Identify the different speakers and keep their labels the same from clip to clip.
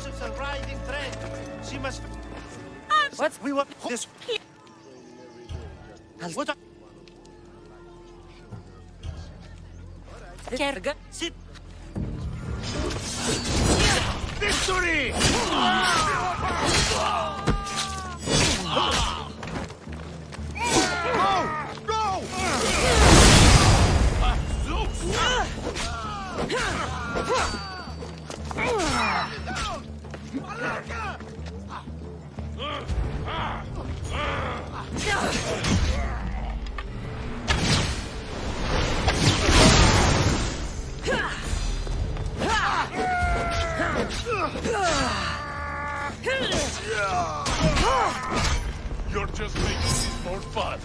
Speaker 1: It's a riding train. She must...
Speaker 2: What?
Speaker 1: We want this... What? Sit. Victory! Go!
Speaker 3: You're just making this more fun.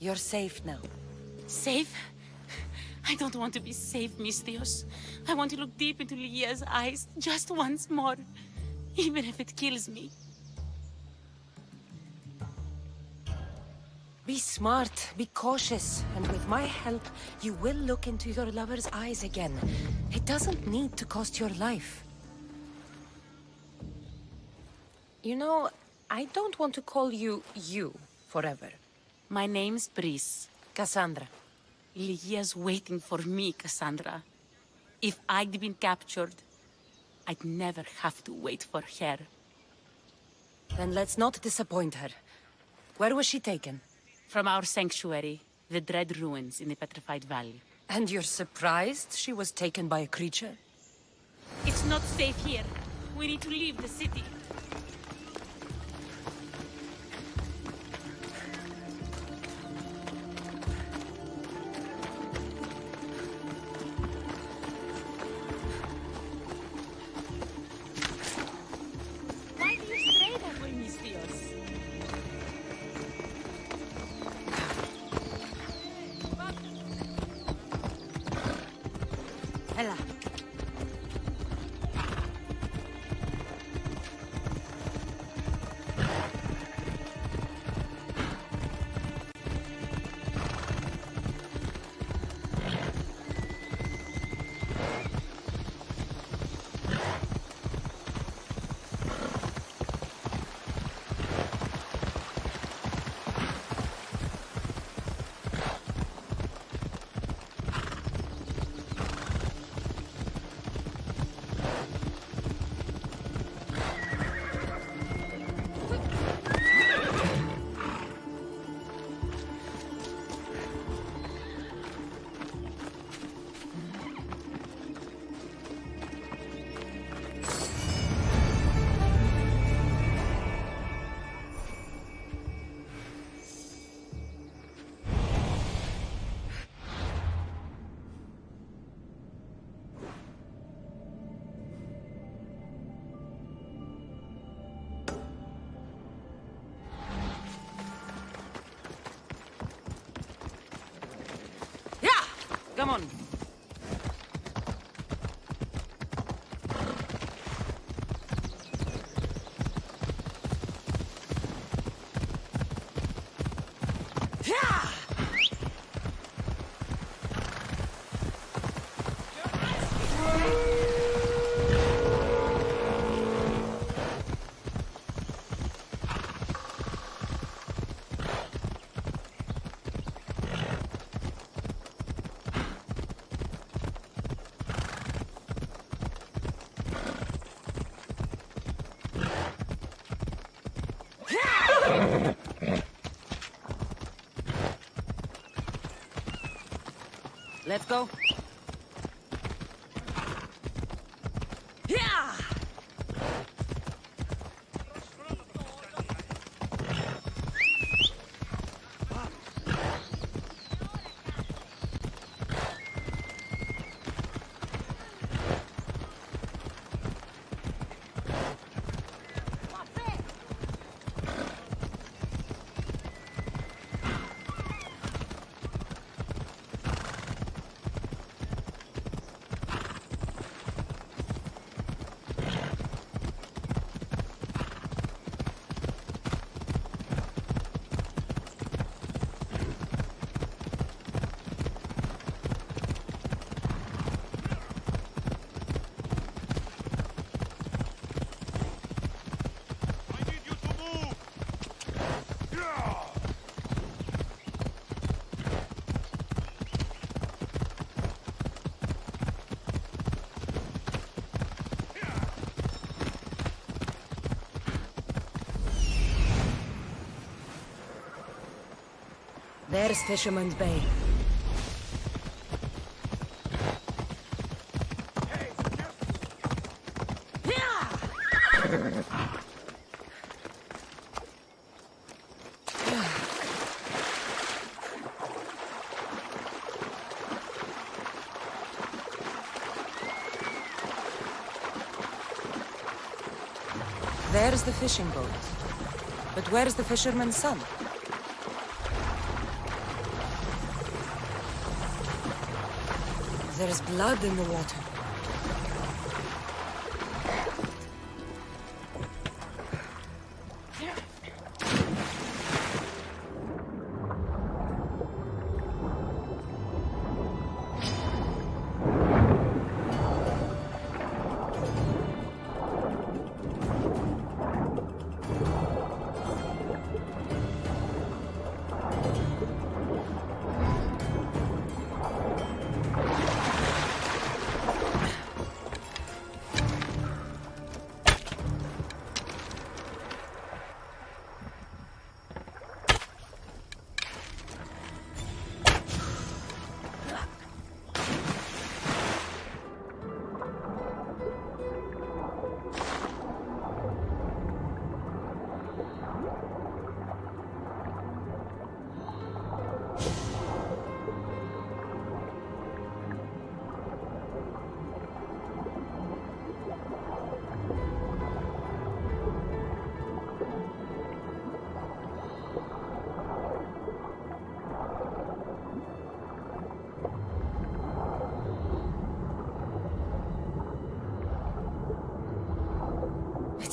Speaker 2: You're safe now.
Speaker 4: Safe? I don't want to be safe, Mystios. I want to look deep into Lygia's eyes just once more, even if it kills me.
Speaker 2: Be smart, be cautious, and with my help, you will look into your lover's eyes again. It doesn't need to cost your life. You know, I don't want to call you forever.
Speaker 4: My name's Brice.
Speaker 2: Cassandra.
Speaker 4: Lygia's waiting for me, Cassandra. If I'd been captured, I'd never have to wait for her.
Speaker 2: Then let's not disappoint her. Where was she taken?
Speaker 4: From our sanctuary, the Dread Ruins in the Petrified Valley.
Speaker 2: And you're surprised she was taken by a creature?
Speaker 4: It's not safe here. We need to leave the city. Why do you stray that way, Mystios?
Speaker 2: Ella. Come on. Let's go. Yeah! There's Fisherman's Bay. There's the fishing boat. But where's the fisherman's son? There's blood in the water.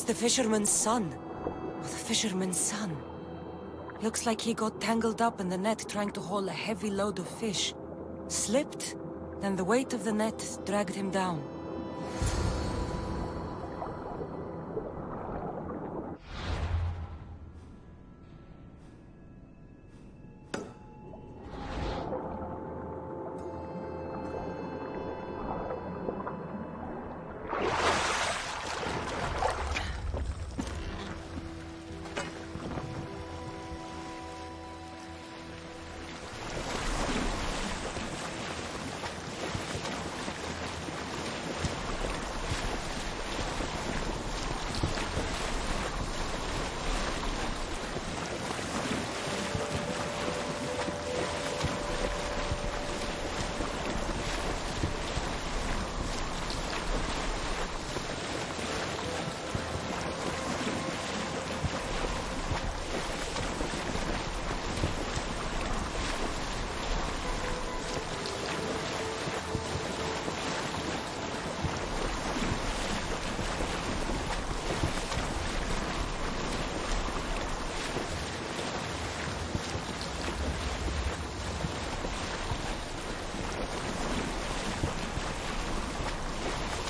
Speaker 2: The fisherman's son. Oh, the fisherman's son. Looks like he got tangled up in the net trying to haul a heavy load of fish. Slipped, then the weight of the net dragged him down.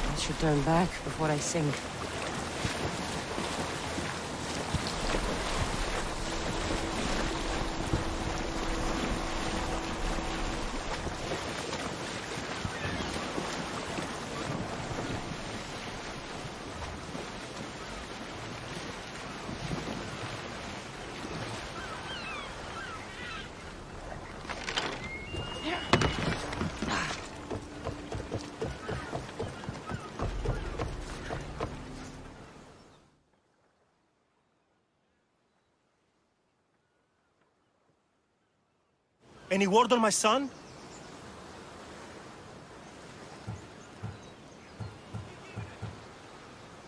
Speaker 2: I should turn back before I sink.
Speaker 1: Any word on my son?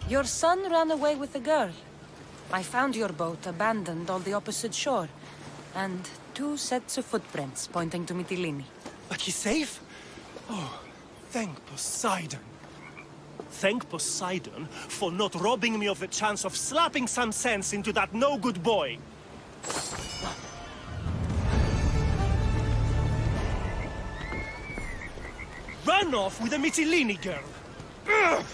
Speaker 2: Your son ran away with the girl. I found your boat abandoned on the opposite shore. And 2 sets of footprints pointing to Mytilene.
Speaker 1: But he's safe? Oh, thank Poseidon. Thank Poseidon for not robbing me of the chance of slapping some sense into that no-good boy. Run off with a Mytilene girl! Ugh!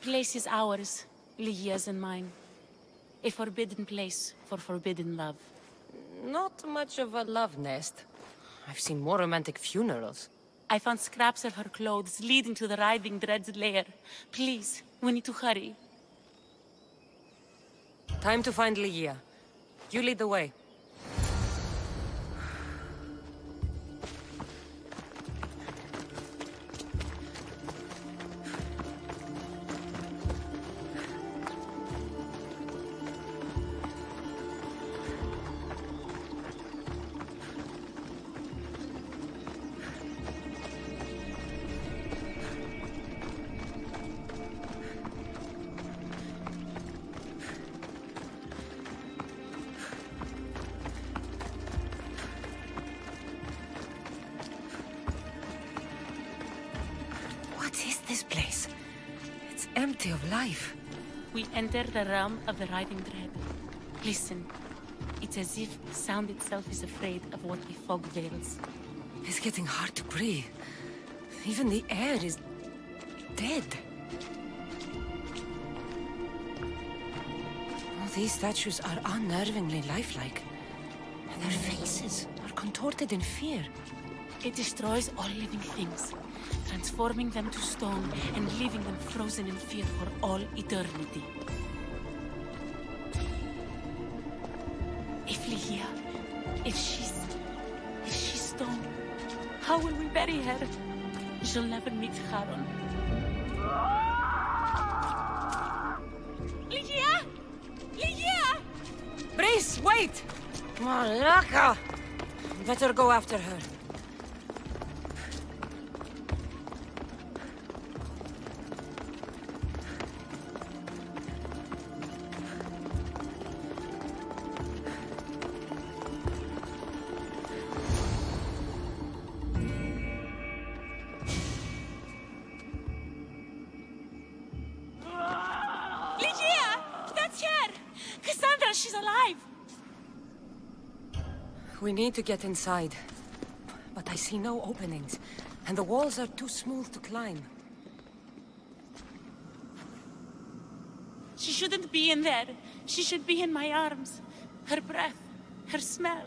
Speaker 4: place is ours, Lygia's and mine. A forbidden place for forbidden love.
Speaker 2: Not much of a love nest. I've seen more romantic funerals.
Speaker 4: I found scraps of her clothes leading to the Writhing Dread's lair. Please, we need to hurry.
Speaker 2: Time to find Lygia. You lead the way. What is this place? It's empty of life.
Speaker 4: We enter the realm of the Writhing Dread. Listen. It's as if sound itself is afraid of what the fog veils.
Speaker 2: It's getting hard to breathe. Even the air is dead. All these statues are unnervingly lifelike. And their faces are contorted in fear.
Speaker 4: It destroys all living things, transforming them to stone and leaving them frozen in fear for all eternity. If Lygia, if she's stone, how will we bury her? She'll never meet Charon. Lygia! Lygia!
Speaker 2: Brice, wait! Malaka! Better go after her.
Speaker 4: Lygia! That's her! Cassandra, she's alive!
Speaker 2: We need to get inside. But I see no openings, and the walls are too smooth to climb.
Speaker 4: She shouldn't be in there. She should be in my arms. Her breath, her smell.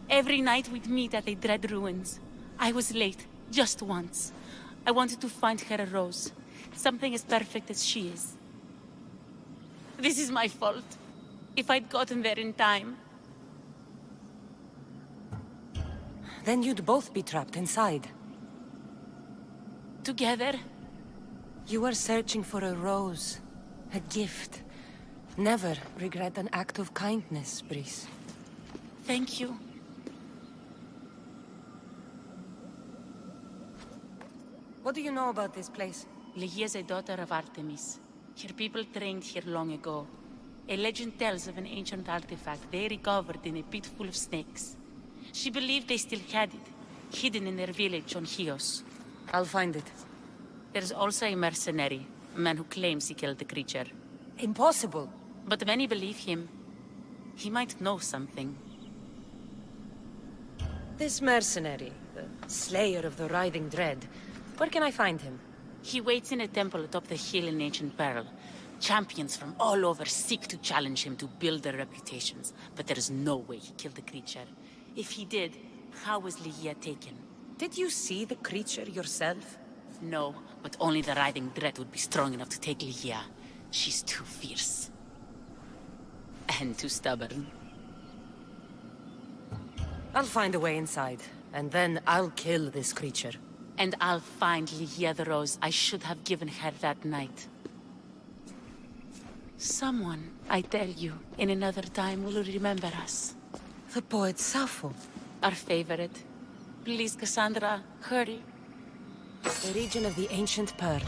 Speaker 4: Every night we'd meet at the Dread Ruins. I was late, just once. I wanted to find her a rose. Something as perfect as she is. This is my fault. If I'd gotten there in time.
Speaker 2: Then you'd both be trapped inside.
Speaker 4: Together?
Speaker 2: You were searching for a rose, a gift. Never regret an act of kindness, Brice.
Speaker 4: Thank you.
Speaker 2: What do you know about this place?
Speaker 4: Lygia is a daughter of Artemis. Her people trained here long ago. A legend tells of an ancient artifact they recovered in a pit full of snakes. She believed they still had it, hidden in their village on Chios.
Speaker 2: I'll find it.
Speaker 4: There's also a mercenary, a man who claims he killed the creature.
Speaker 2: Impossible.
Speaker 4: But many believe him. He might know something.
Speaker 2: This mercenary, the slayer of the Writhing Dread, where can I find him?
Speaker 4: He waits in a temple atop the hill in ancient Pearl. Champions from all over seek to challenge him to build their reputations, but there is no way he killed the creature. If he did, how was Lygia taken?
Speaker 2: Did you see the creature yourself?
Speaker 4: No, but only the Writhing Dread would be strong enough to take Lygia. She's too fierce. And too stubborn.
Speaker 2: I'll find a way inside, and then I'll kill this creature.
Speaker 4: And I'll find Lygia the rose I should have given her that night. Someone, I tell you, in another time will remember us.
Speaker 2: The poet Sappho.
Speaker 4: Our favorite. Please, Cassandra, hurry.
Speaker 2: The region of the ancient Pearl.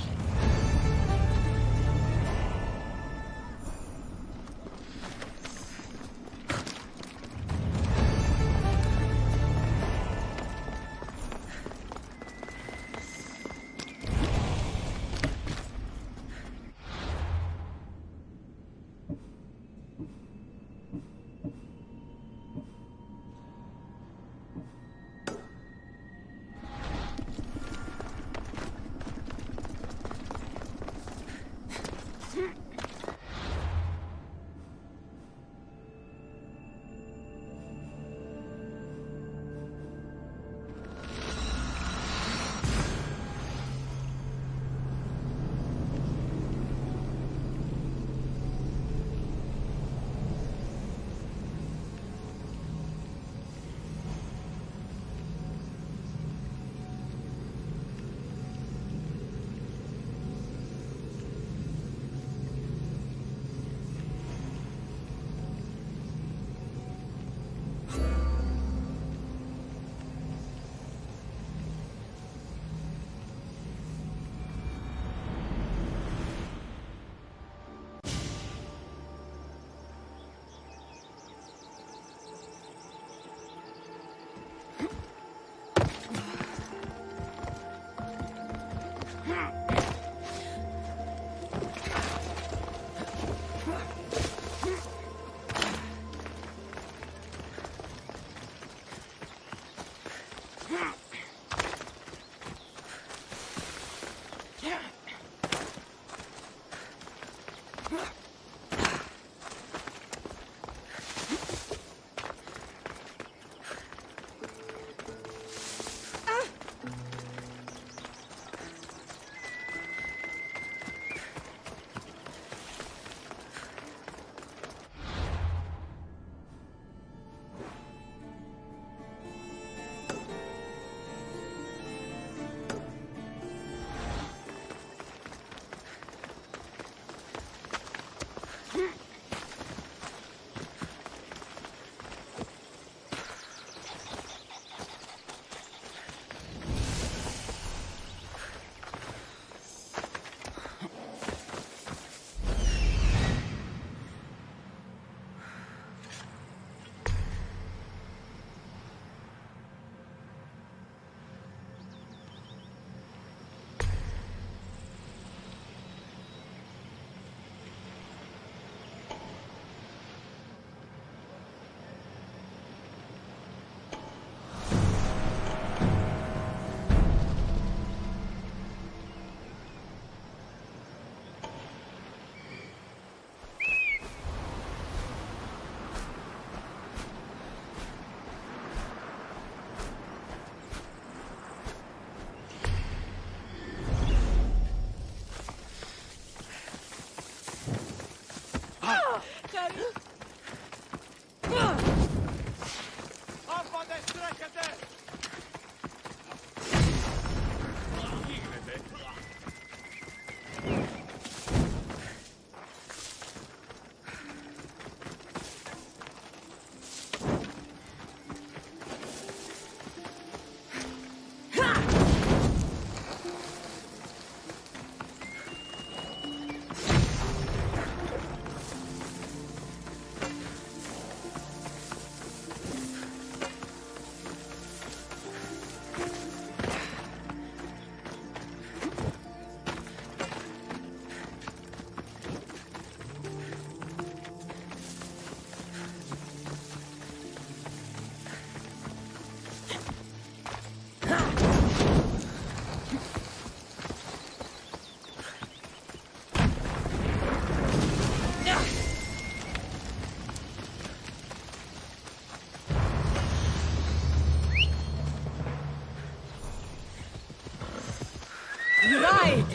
Speaker 2: Ride!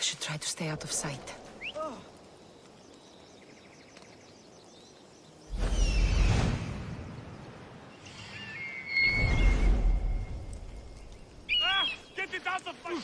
Speaker 2: I should try to stay out of sight.
Speaker 3: Get it out of my...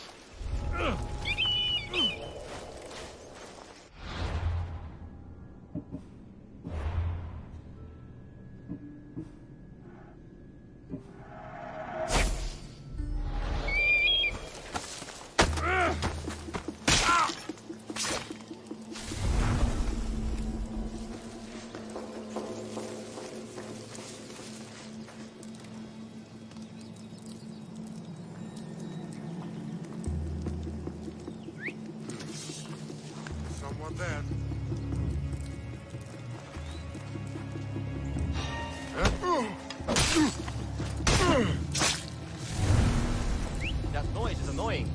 Speaker 3: there.
Speaker 5: That noise is annoying.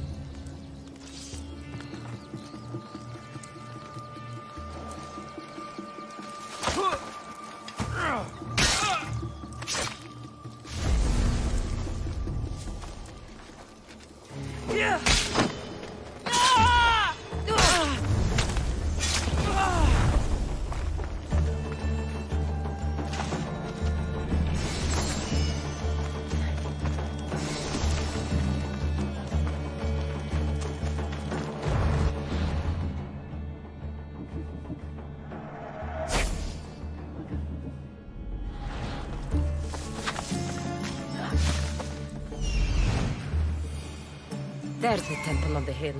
Speaker 2: There's the temple on the hill.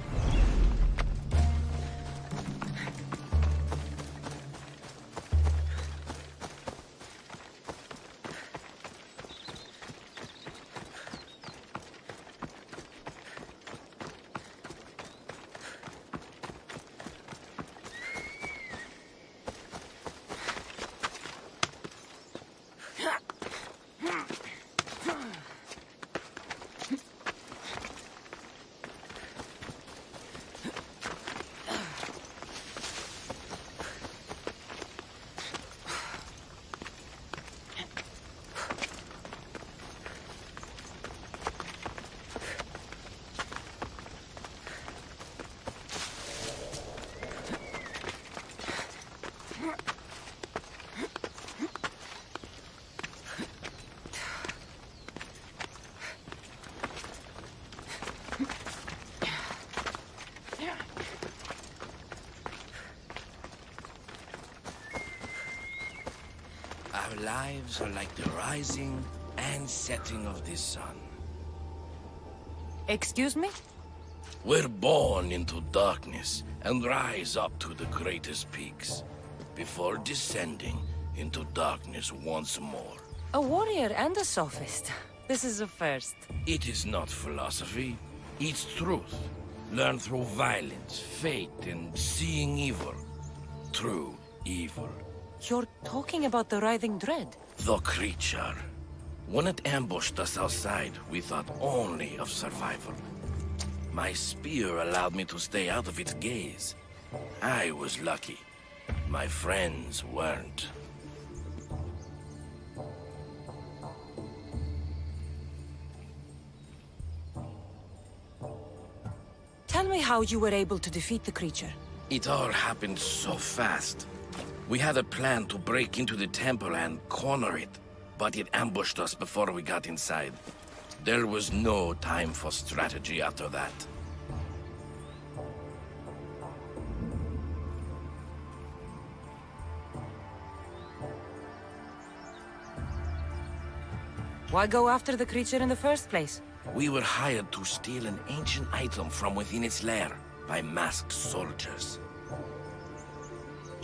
Speaker 6: Our lives are like the rising and setting of the sun.
Speaker 2: Excuse me?
Speaker 6: We're born into darkness and rise up to the greatest peaks, before descending into darkness once more.
Speaker 2: A warrior and a sophist. This is a first.
Speaker 6: It is not philosophy, it's truth. Learned through violence, fate, and seeing evil. True evil.
Speaker 2: You're talking about the writhing dread.
Speaker 6: The creature. When it ambushed us outside, we thought only of survival. My spear allowed me to stay out of its gaze. I was lucky. My friends weren't.
Speaker 2: Tell me how you were able to defeat the creature.
Speaker 6: It all happened so fast. We had a plan to break into the temple and corner it, but it ambushed us before we got inside. There was no time for strategy after that.
Speaker 2: Why go after the creature in the first place?
Speaker 6: We were hired to steal an ancient item from within its lair by masked soldiers.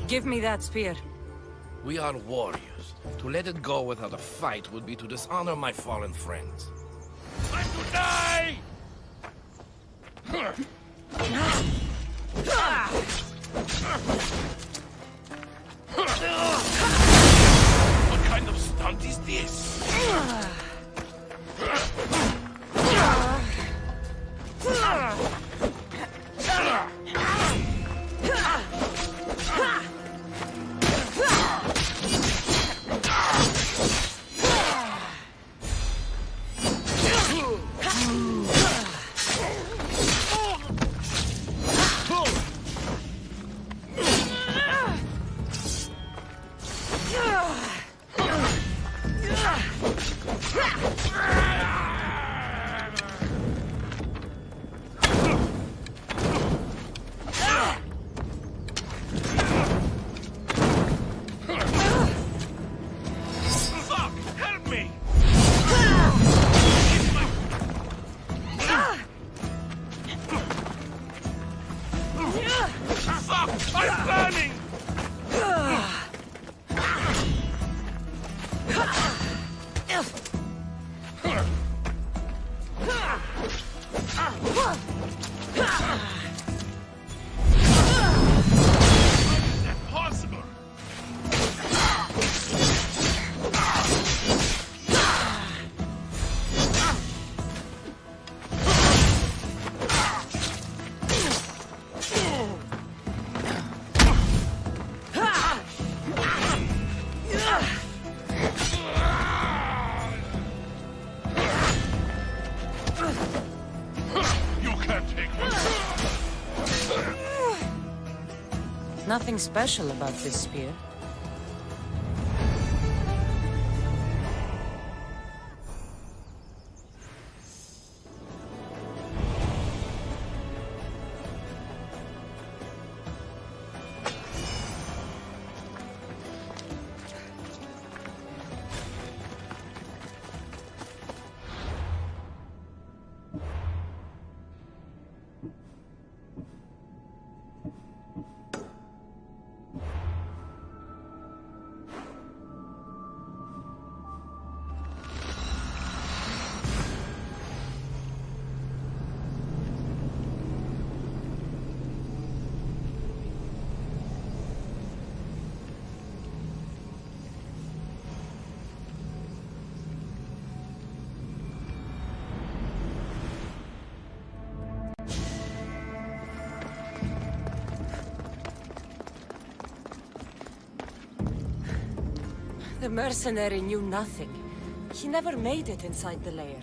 Speaker 2: Give me that spear.
Speaker 6: We are warriors. To let it go without a fight would be to dishonor my fallen friends.
Speaker 3: Time to die!
Speaker 6: What kind of stunt is this?
Speaker 3: Fuck! Help me! Fuck! I'm burning!
Speaker 2: Nothing special about this spear. The mercenary knew nothing. He never made it inside the lair.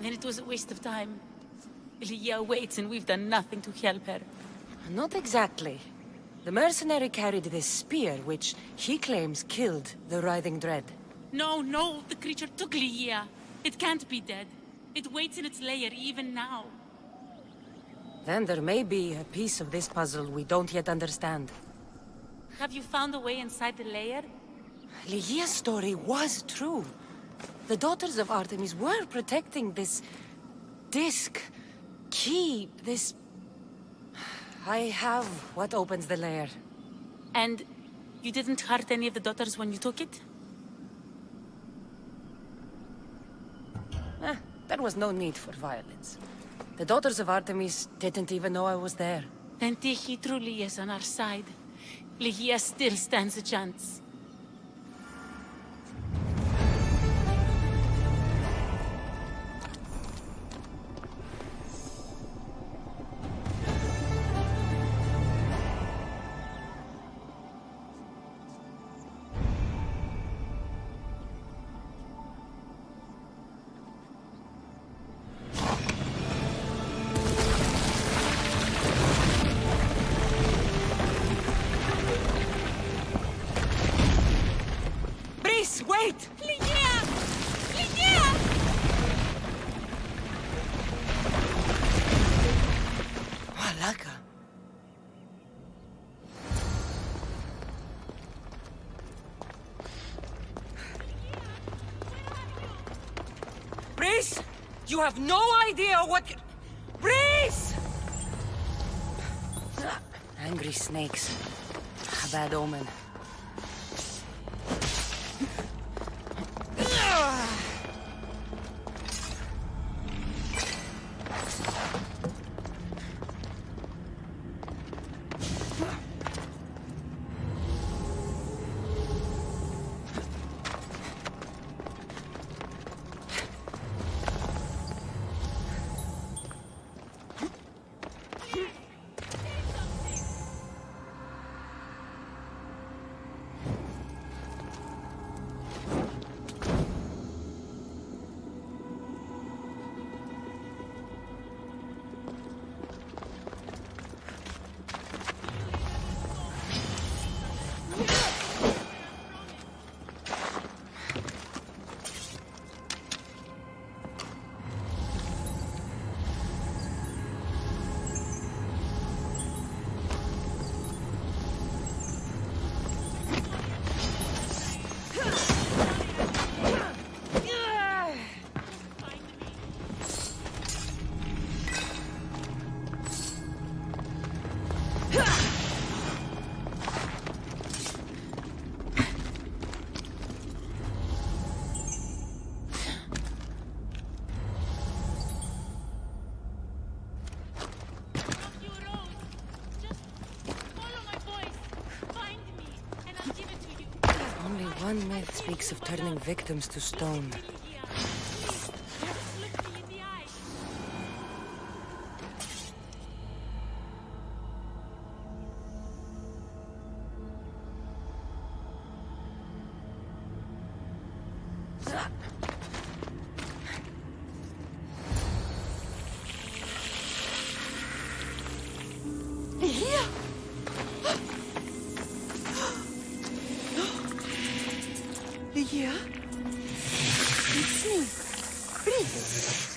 Speaker 4: Then it was a waste of time. Lygia waits and we've done nothing to help her.
Speaker 2: Not exactly. The mercenary carried this spear, which he claims killed the writhing dread.
Speaker 4: No, no, the creature took Lygia. It can't be dead. It waits in its lair even now.
Speaker 2: Then there may be a piece of this puzzle we don't yet understand.
Speaker 4: Have you found a way inside the lair?
Speaker 2: Lygia's story was true. The daughters of Artemis were protecting this disc, key, this... I have what opens the lair.
Speaker 4: And you didn't hurt any of the daughters when you took it?
Speaker 2: There was no need for violence. The daughters of Artemis didn't even know I was there.
Speaker 4: Then Tyche truly is on our side. Lygia still stands a chance.
Speaker 2: Wait!
Speaker 4: Lygia! Lygia!
Speaker 2: Malaka. Breeze! You have no idea what... Breeze! Angry snakes. A bad omen. One myth speaks of turning victims to stone.
Speaker 7: Yeah? It's me. Breathe.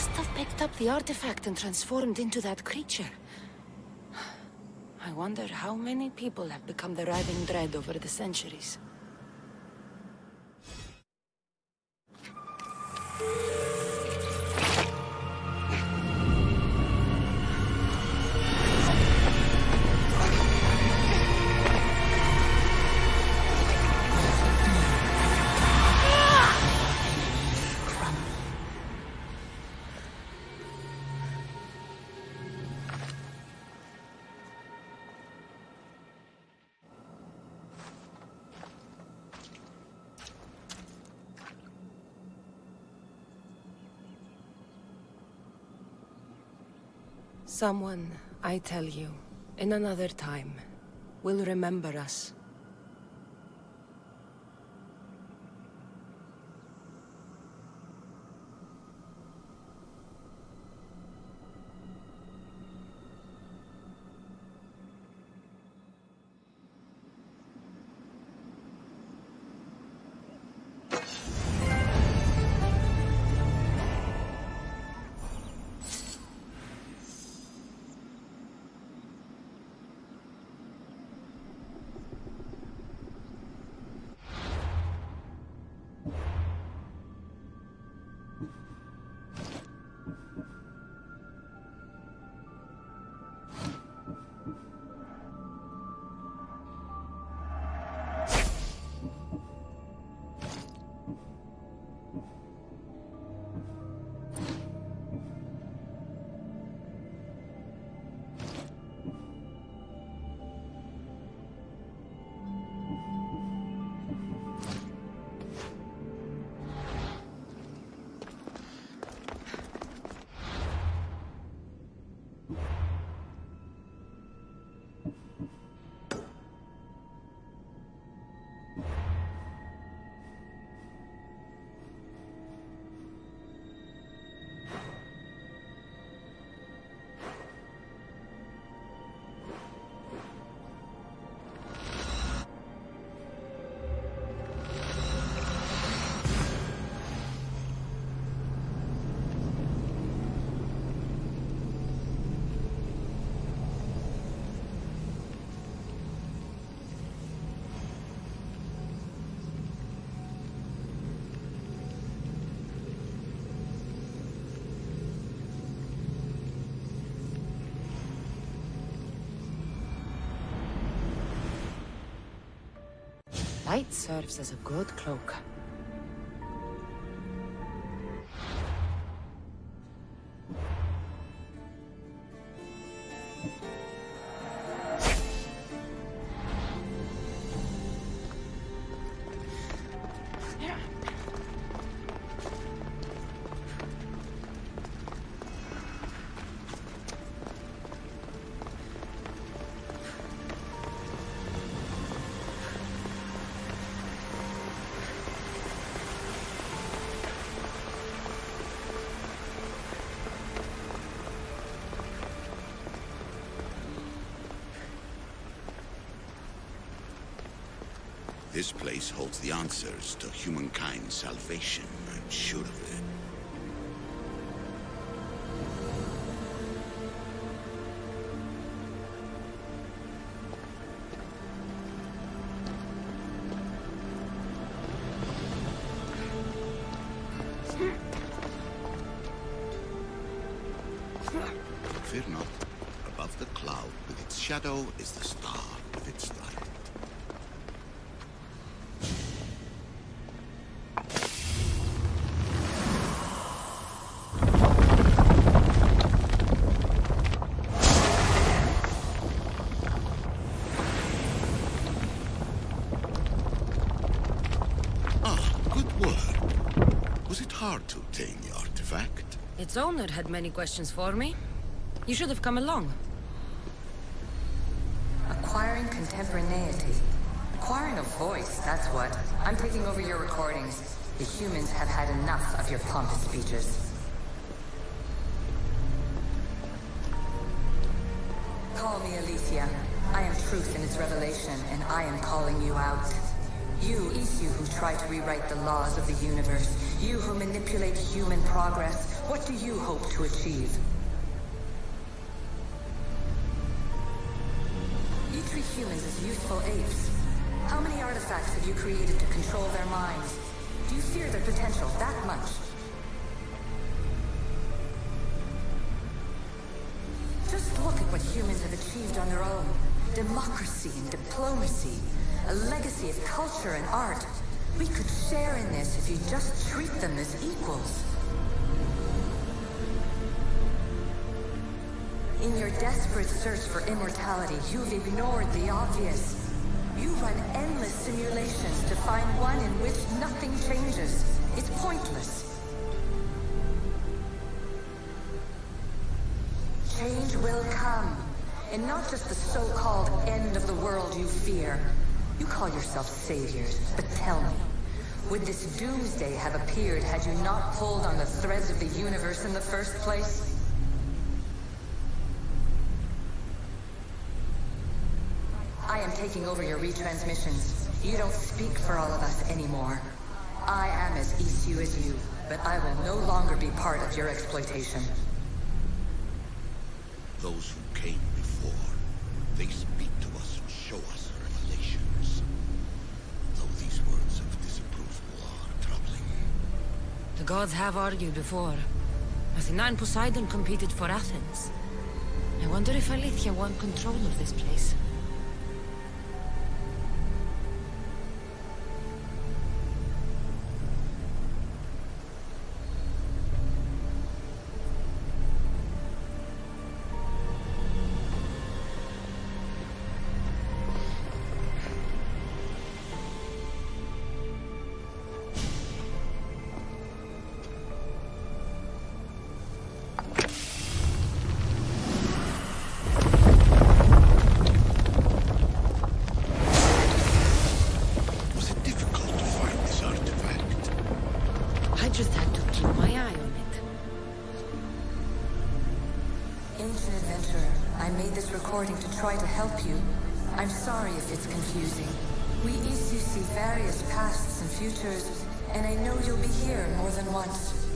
Speaker 2: must have picked up the artifact and transformed into that creature. I wonder how many people have become the riding dread over the centuries. Someone, I tell you, in another time, will remember us. Light serves as a good cloak.
Speaker 8: This place holds the answers to humankind's salvation, I'm sure of it. Fear not. Above the cloud with its shadow is the star with its light. Hard to obtain the artifact.
Speaker 2: Its owner had many questions for me. You should have come along.
Speaker 9: Acquiring contemporaneity. Acquiring a voice, that's what. I'm taking over your recordings. The humans have had enough of your pompous speeches. Call me Alicia. I am truth in its revelation, and I am calling you out. You who try to rewrite the laws of the universe. You who manipulate human progress. What do you hope to achieve? You treat humans as useful apes. How many artifacts have you created to control their minds? Do you fear their potential that much? Just look at what humans have achieved on their own. Democracy and diplomacy. A legacy of culture and art. We could share in this if you just treat them as equals. In your desperate search for immortality, you've ignored the obvious. You run endless simulations to find one in which nothing changes. It's pointless. Change will come. And not just the so-called end of the world you fear. You call yourself saviors, but tell me, would this doomsday have appeared had you not pulled on the threads of the universe in the first place? I am taking over your retransmissions. You don't speak for all of us anymore. I am as ECU as you, but I will no longer be part of your exploitation.
Speaker 8: Those who came before, they speak to us and show us revelations. Though these words of disapproval are troubling.
Speaker 2: The gods have argued before. Athena and Poseidon competed for Athens. I wonder if Alethea won control of this place. Just had to keep my eye on it.
Speaker 9: Ancient adventurer, I made this recording to try to help you. I'm sorry if it's confusing. We ECU see various pasts and futures, and I know you'll be here more than once.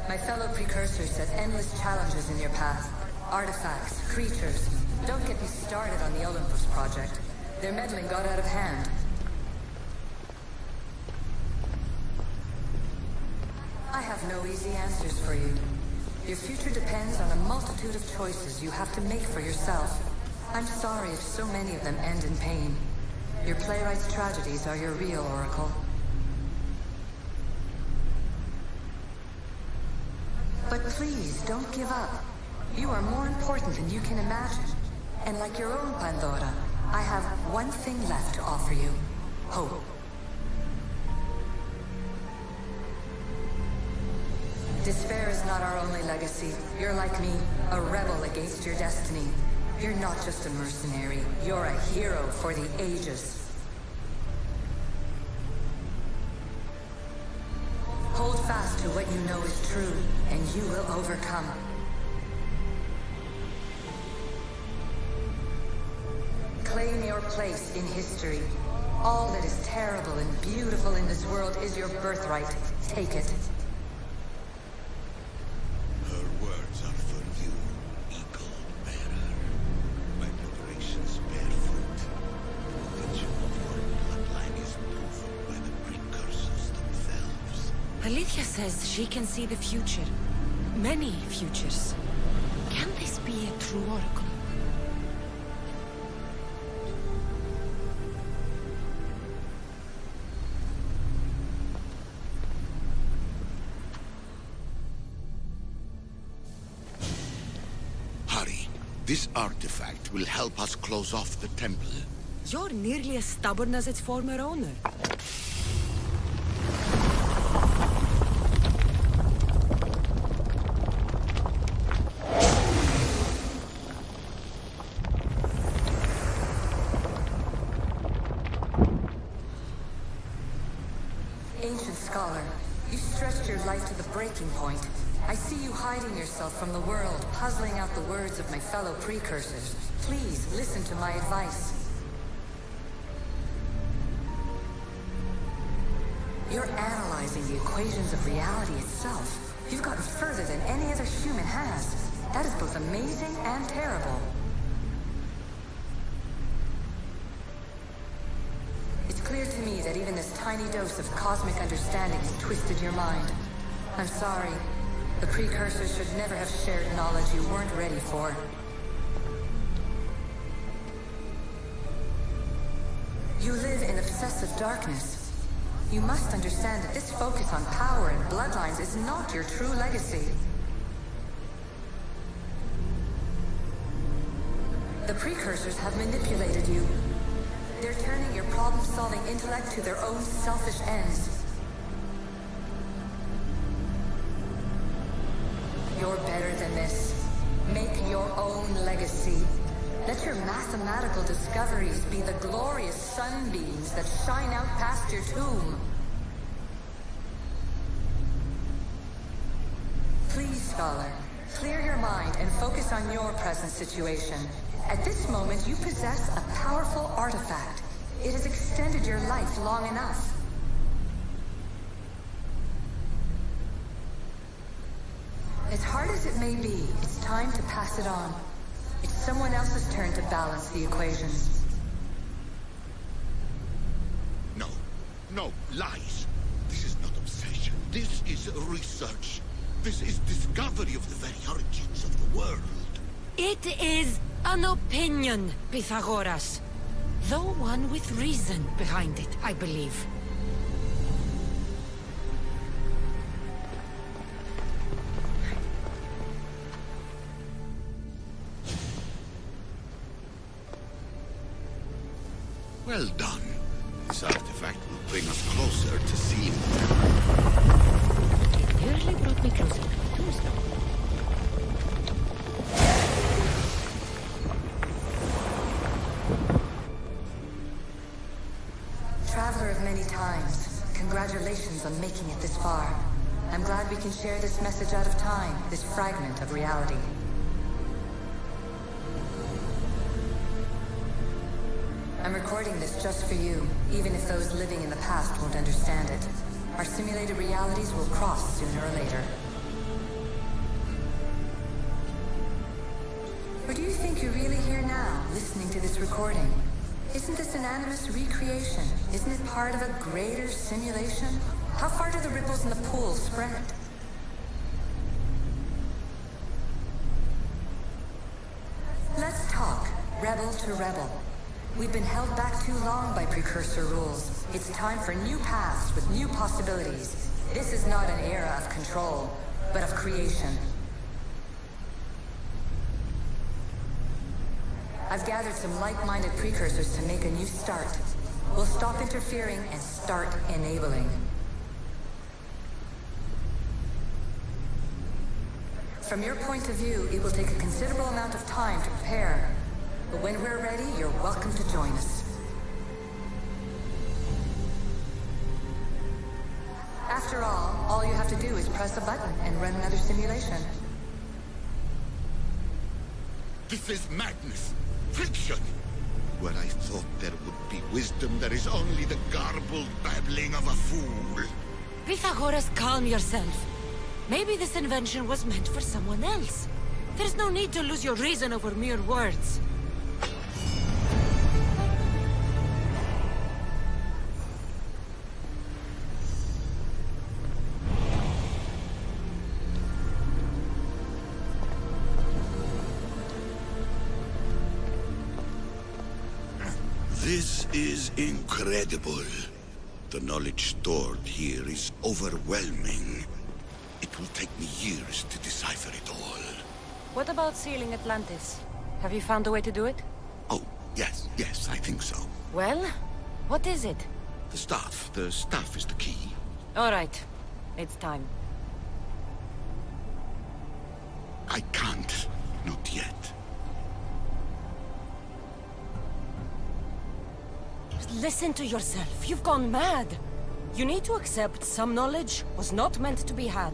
Speaker 9: My fellow precursors set endless challenges in your path. Artifacts, creatures. Don't get me started on the Olympus project. Their meddling got out of hand. I have no easy answers for you. Your future depends on a multitude of choices you have to make for yourself. I'm sorry if so many of them end in pain. Your playwright's tragedies are your real oracle. But please, don't give up. You are more important than you can imagine. And like your own Pandora, I have one thing left to offer you. Hope. Despair is not our only legacy. You're like me, a rebel against your destiny. You're not just a mercenary, you're a hero for the ages. Hold fast to what you know is true, and you will overcome. Claim your place in history. All that is terrible and beautiful in this world is your birthright. Take it.
Speaker 2: Alethea says she can see the future. Many futures. Can this be a true oracle?
Speaker 8: Hurry. This artifact will help us close off the temple.
Speaker 2: You're nearly as stubborn as its former owner.
Speaker 9: Scholar, you stretched your life to the breaking point. I see you hiding yourself from the world, puzzling out the words of my fellow precursors. Please, listen to my advice. You're analyzing the equations of reality itself. You've gotten further than any other human has. That is both amazing and terrible. It's clear to me that even this tiny dose of cosmic understanding has twisted your mind. I'm sorry. The precursors should never have shared knowledge you weren't ready for. You live in obsessive darkness. You must understand that this focus on power and bloodlines is not your true legacy. The precursors have manipulated you. They're turning your problem-solving intellect to their own selfish ends. You're better than this. Make your own legacy. Let your mathematical discoveries be the glorious sunbeams that shine out past your tomb. Please, Scholar, clear your mind and focus on your present situation. At this moment, you possess a powerful artifact. It has extended your life long enough. As hard as it may be, it's time to pass it on. It's someone else's turn to balance the equations.
Speaker 8: No. No, lies. This is not obsession. This is research. This is discovery of the very origins of the world.
Speaker 2: It is an opinion, Pythagoras. Though one with reason behind it, I believe.
Speaker 8: Well done. This artifact will bring us closer to seeing them.
Speaker 7: It nearly brought me closer to the tombstone.
Speaker 9: Traveler of many times, congratulations on making it this far. I'm glad we can share this message out of time, this fragment of reality. I'm recording this just for you, even if those living in the past won't understand it. Our simulated realities will cross sooner or later. Or do you think you're really here now, listening to this recording? Isn't this an animus recreation? Isn't it part of a greater simulation? How far do the ripples in the pool spread? Let's talk, rebel to rebel. We've been held back too long by precursor rules. It's time for new paths with new possibilities. This is not an era of control, but of creation. I've gathered some like-minded precursors to make a new start. We'll stop interfering and start enabling. From your point of view, it will take a considerable amount of time to prepare. But when we're ready, you're welcome to join us. After all you have to do is press a button and run another simulation.
Speaker 8: This is madness. Fiction. Where I thought there would be wisdom, there is only the garbled babbling of a fool.
Speaker 2: Pythagoras, calm yourself. Maybe this invention was meant for someone else. There's no need to lose your reason over mere words.
Speaker 8: This is incredible. The knowledge stored here is overwhelming. It will take me years to decipher it all.
Speaker 2: What about sealing Atlantis? Have you found a way to do it?
Speaker 8: Oh, yes, I think so.
Speaker 2: Well, what is it?
Speaker 8: The staff is the key.
Speaker 2: All right, it's time.
Speaker 8: I can't, not yet.
Speaker 2: Listen to yourself. You've gone mad. You need to accept some knowledge was not meant to be had.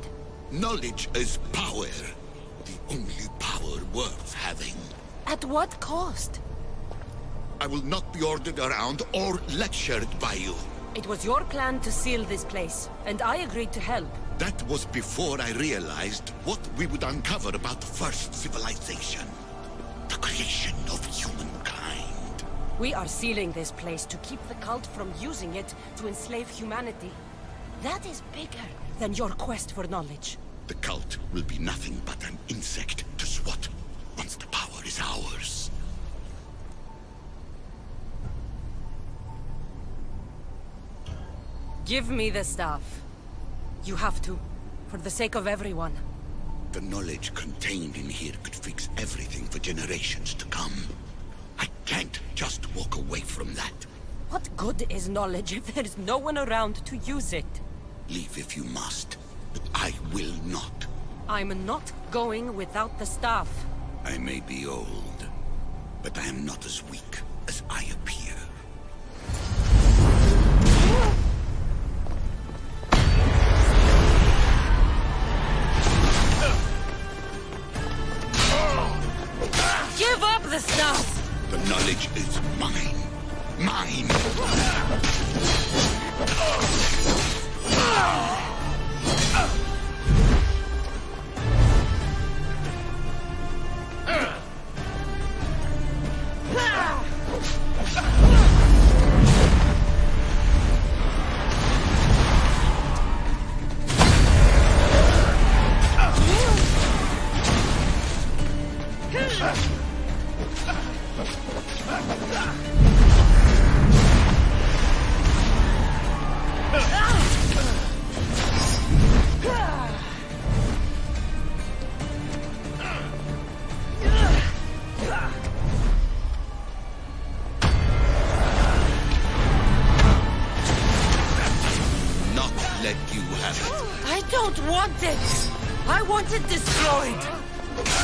Speaker 8: Knowledge is power. The only power worth having.
Speaker 2: At what cost?
Speaker 8: I will not be ordered around or lectured by you.
Speaker 2: It was your plan to seal this place, and I agreed to help.
Speaker 8: That was before I realized what we would uncover about the first civilization. The creation of humankind.
Speaker 2: We are sealing this place to keep the cult from using it to enslave humanity. That is bigger than your quest for knowledge.
Speaker 8: The cult will be nothing but an insect to swat once the power is ours.
Speaker 2: Give me the staff. You have to, for the sake of everyone.
Speaker 8: The knowledge contained in here could fix everything for generations to come. I can't just walk away from that.
Speaker 2: What good is knowledge if there's no one around to use it?
Speaker 8: Leave if you must, but I will not.
Speaker 2: I'm not going without the staff.
Speaker 8: I may be old, but I am not as weak as I appear.
Speaker 2: Give up the staff!
Speaker 8: The knowledge is mine. Mine!
Speaker 2: I don't want it! I want it destroyed!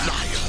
Speaker 8: Liar!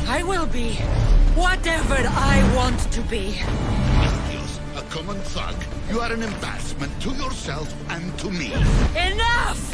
Speaker 2: I will be whatever I want to be.
Speaker 8: Adios, a common thug. You are an embarrassment to yourself and to me.
Speaker 2: Enough!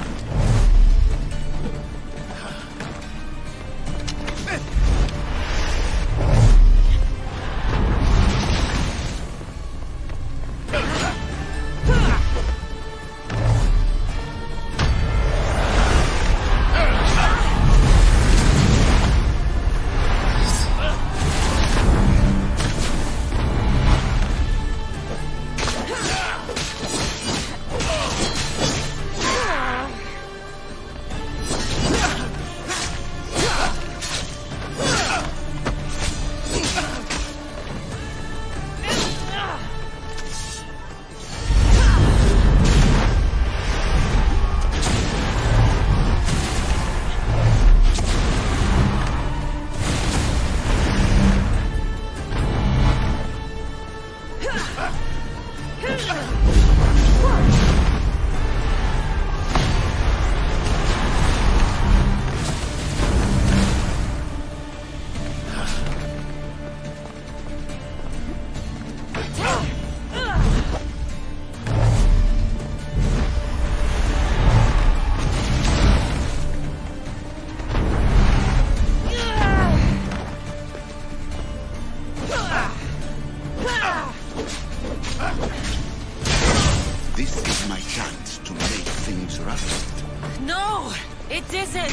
Speaker 8: This is my chance to make things right.
Speaker 2: No, it isn't!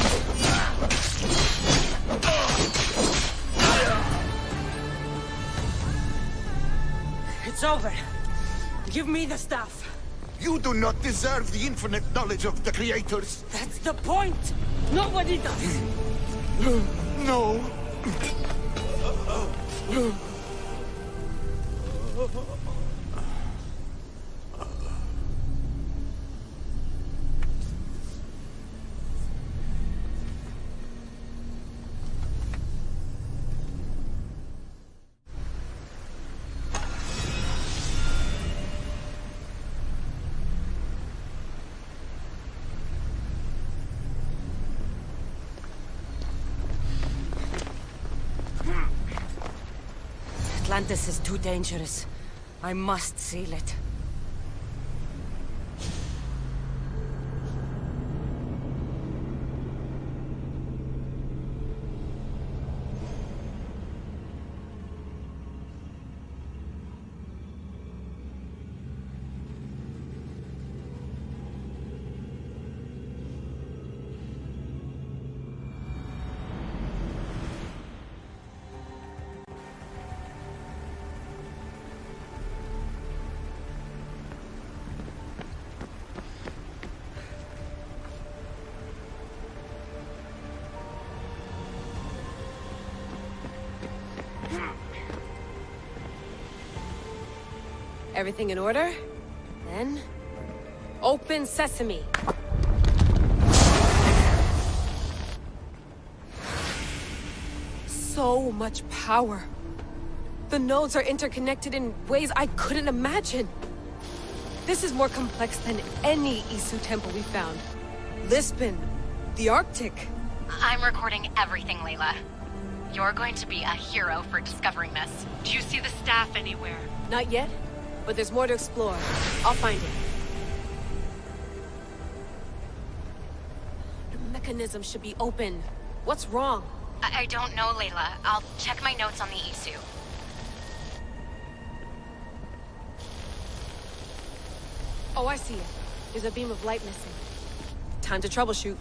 Speaker 2: It's over. Give me the staff.
Speaker 8: You do not deserve the infinite knowledge of the creators.
Speaker 2: That's the point! Nobody does!
Speaker 1: No.
Speaker 2: Atlantis is too dangerous. I must seal it.
Speaker 10: Everything in order? Then... open sesame! So much power! The nodes are interconnected in ways I couldn't imagine! This is more complex than any Isu temple we found. Lisbon, the Arctic.
Speaker 11: I'm recording everything, Layla. You're going to be a hero for discovering this.
Speaker 7: Do you see the staff anywhere?
Speaker 10: Not yet, but there's more to explore. I'll find it. The mechanism should be open. What's wrong?
Speaker 11: I don't know, Layla. I'll check my notes on the Isu.
Speaker 10: Oh, I see it. There's a beam of light missing. Time to troubleshoot.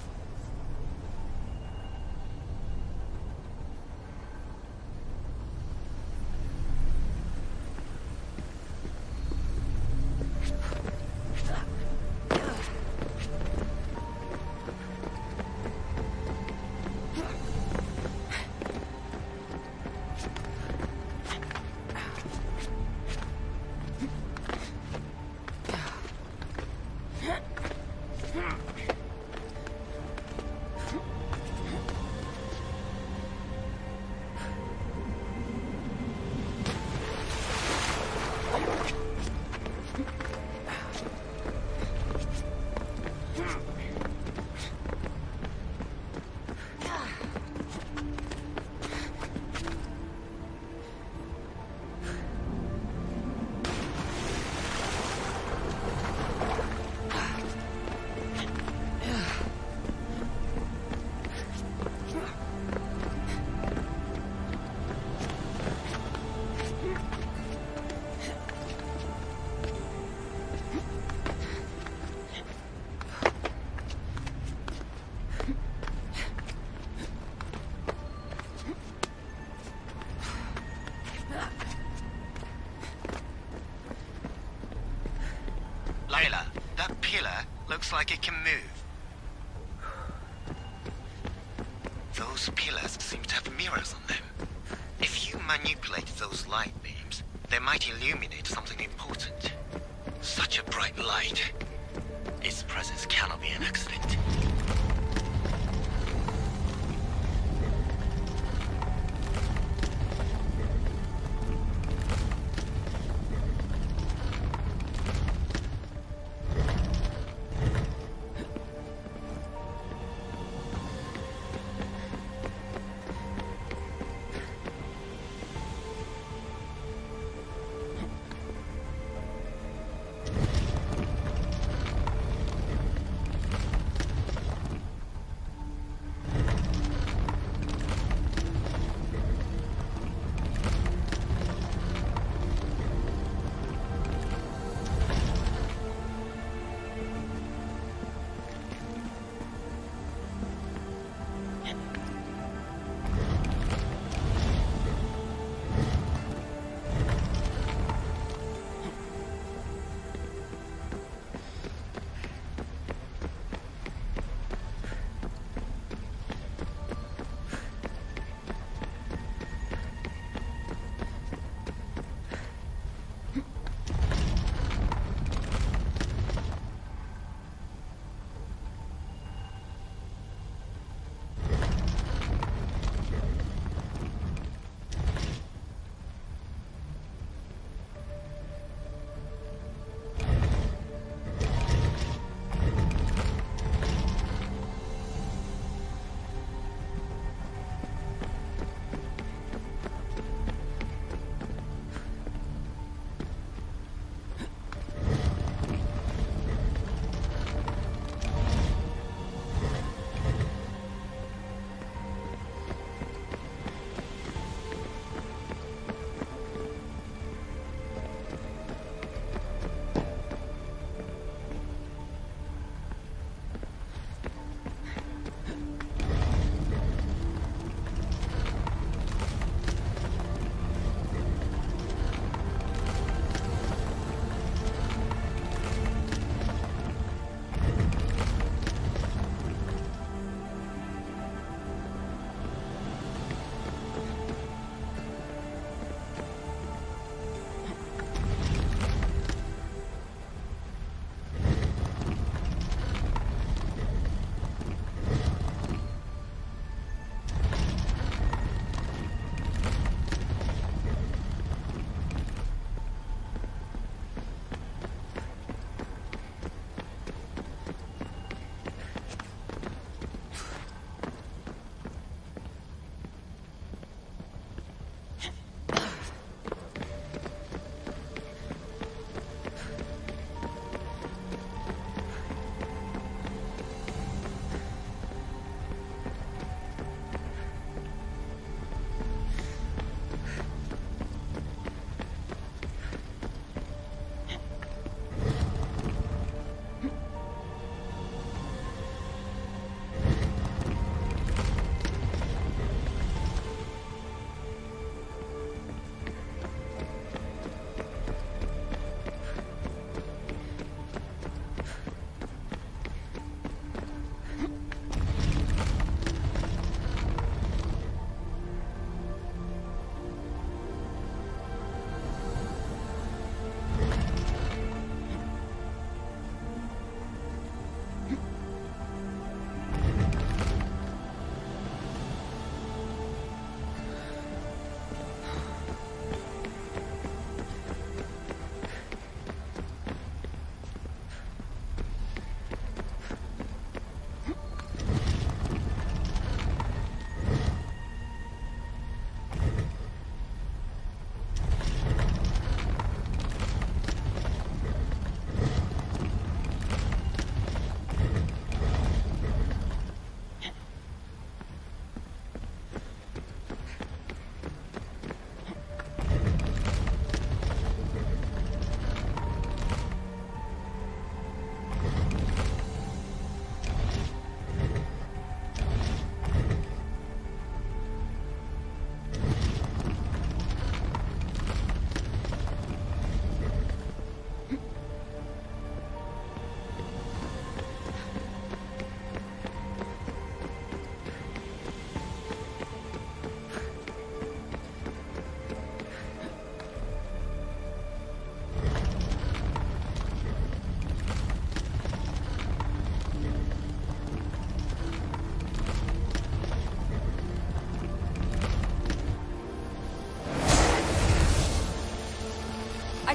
Speaker 12: Layla, that pillar looks like it can move. Those pillars seem to have mirrors on them. If you manipulate those light beams, they might illuminate something important. Such a bright light. Its presence cannot be an accident.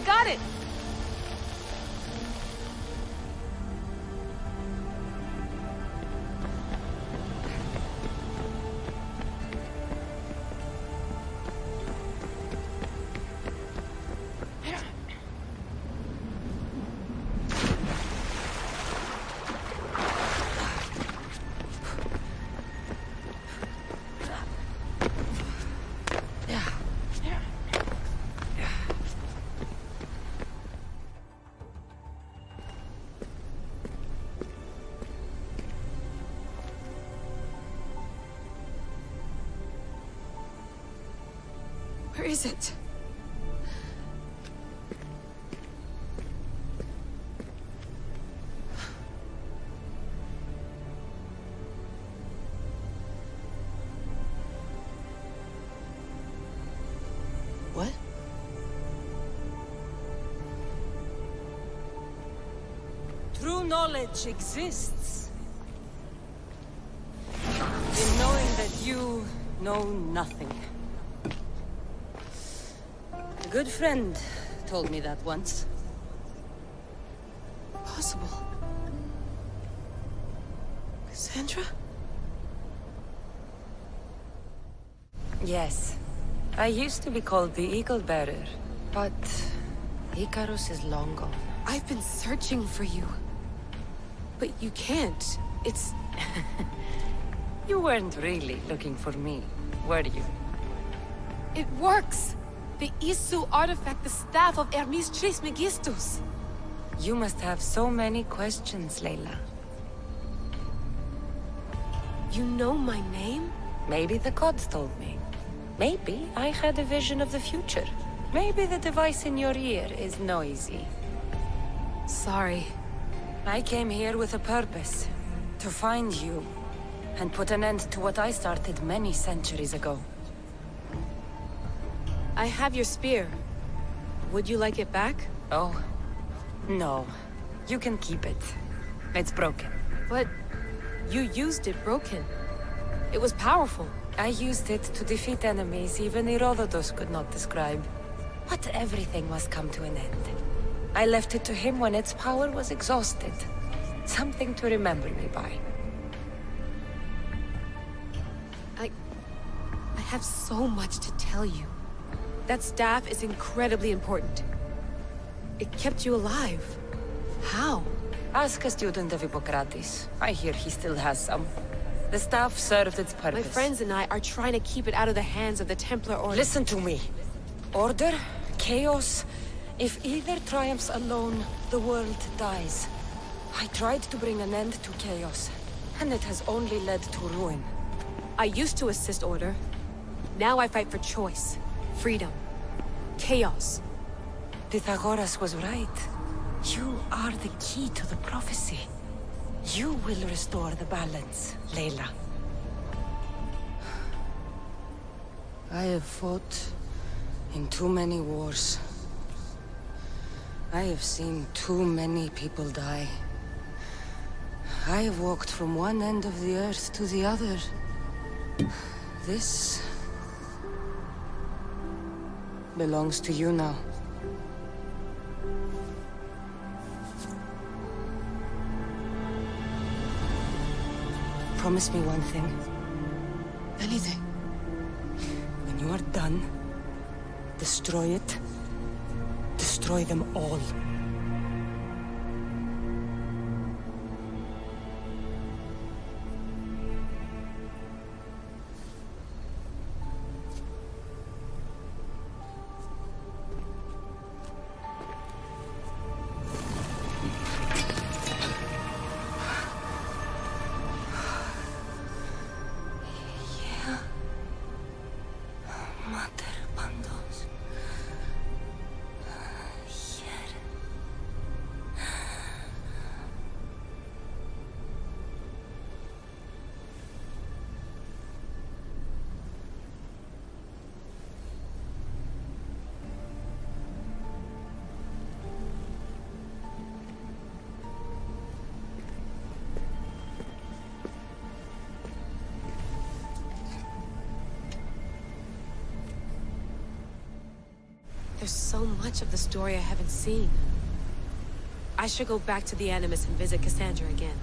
Speaker 10: got it! Where is it? What?
Speaker 2: True knowledge exists. In knowing that you know nothing. A good friend told me that once.
Speaker 10: Possible. Cassandra?
Speaker 2: Yes. I used to be called the Eagle Bearer, but Icarus is long gone.
Speaker 10: I've been searching for you. But you can't. It's...
Speaker 2: You weren't really looking for me, were you?
Speaker 10: It works! The Isu artifact, the staff of Hermes Trismegistus.
Speaker 2: You must have so many questions, Layla.
Speaker 10: You know my name?
Speaker 2: Maybe the gods told me. Maybe I had a vision of the future. Maybe the device in your ear is noisy.
Speaker 10: Sorry.
Speaker 2: I came here with a purpose. To find you. And put an end to what I started many centuries ago.
Speaker 10: I have your spear. Would you like it back?
Speaker 2: Oh. No. You can keep it. It's broken.
Speaker 10: But... you used it broken. It was powerful.
Speaker 2: I used it to defeat enemies even Herodotus could not describe. But everything must come to an end. I left it to him when its power was exhausted. Something to remember me by.
Speaker 10: I have so much to tell you. That staff is incredibly important. It kept you alive. How?
Speaker 2: Ask a student of Hippocrates. I hear he still has some. The staff served its purpose.
Speaker 10: My friends and I are trying to keep it out of the hands of the Templar Order.
Speaker 2: Listen to me. Order, chaos. If either triumphs alone, the world dies. I tried to bring an end to chaos, and it has only led to ruin.
Speaker 10: I used to assist Order. Now I fight for choice, freedom, chaos.
Speaker 2: Pythagoras was right. You are the key to the prophecy. You will restore the balance, Layla. I have fought in too many wars. I have seen too many people die. I have walked from one end of the earth to the other. This belongs to you now. Promise me one thing.
Speaker 10: Anything.
Speaker 2: When you are done, destroy it. Destroy them all.
Speaker 10: There's so much of the story I haven't seen. I should go back to the Animus and visit Cassandra again.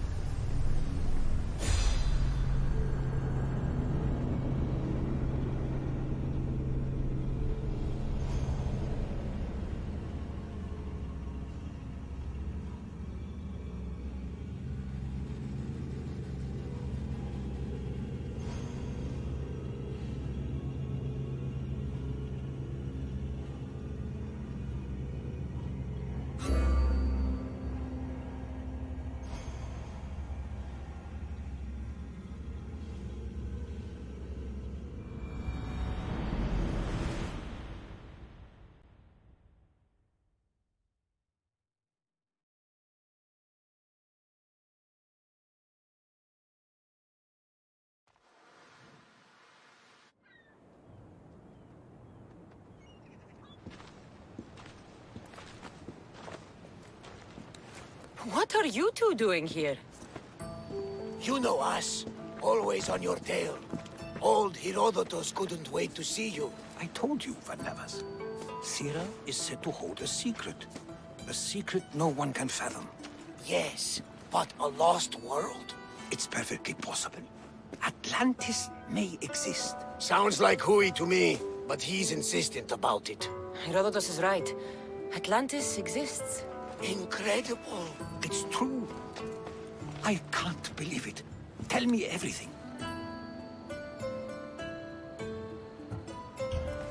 Speaker 2: What are you two doing here?
Speaker 13: You know us. Always on your tail. Old Herodotus couldn't wait to see you.
Speaker 8: I told you, Varnavas. Sira is said to hold a secret. A secret no one can fathom.
Speaker 13: Yes, but a lost world?
Speaker 8: It's perfectly possible. Atlantis may exist.
Speaker 13: Sounds like Hui to me, but he's insistent about it.
Speaker 2: Herodotus is right. Atlantis exists.
Speaker 13: Incredible.
Speaker 8: It's true. I can't believe it. Tell me everything.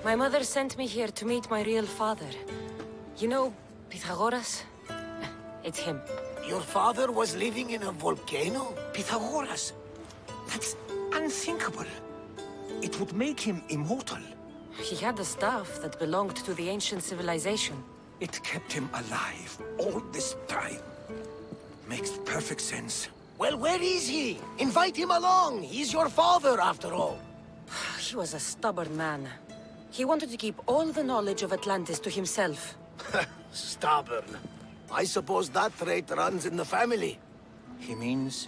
Speaker 2: My mother sent me here to meet my real father. You know, Pythagoras? It's him.
Speaker 13: Your father was living in a volcano?
Speaker 8: Pythagoras? That's unthinkable. It would make him immortal.
Speaker 2: He had the staff that belonged to the ancient civilization.
Speaker 8: It kept him alive all this time. Makes perfect sense.
Speaker 13: Well, where is he? Invite him along. He's your father, after all.
Speaker 2: He was a stubborn man. He wanted to keep all the knowledge of Atlantis to himself.
Speaker 13: Stubborn. I suppose that trait runs in the family.
Speaker 8: He means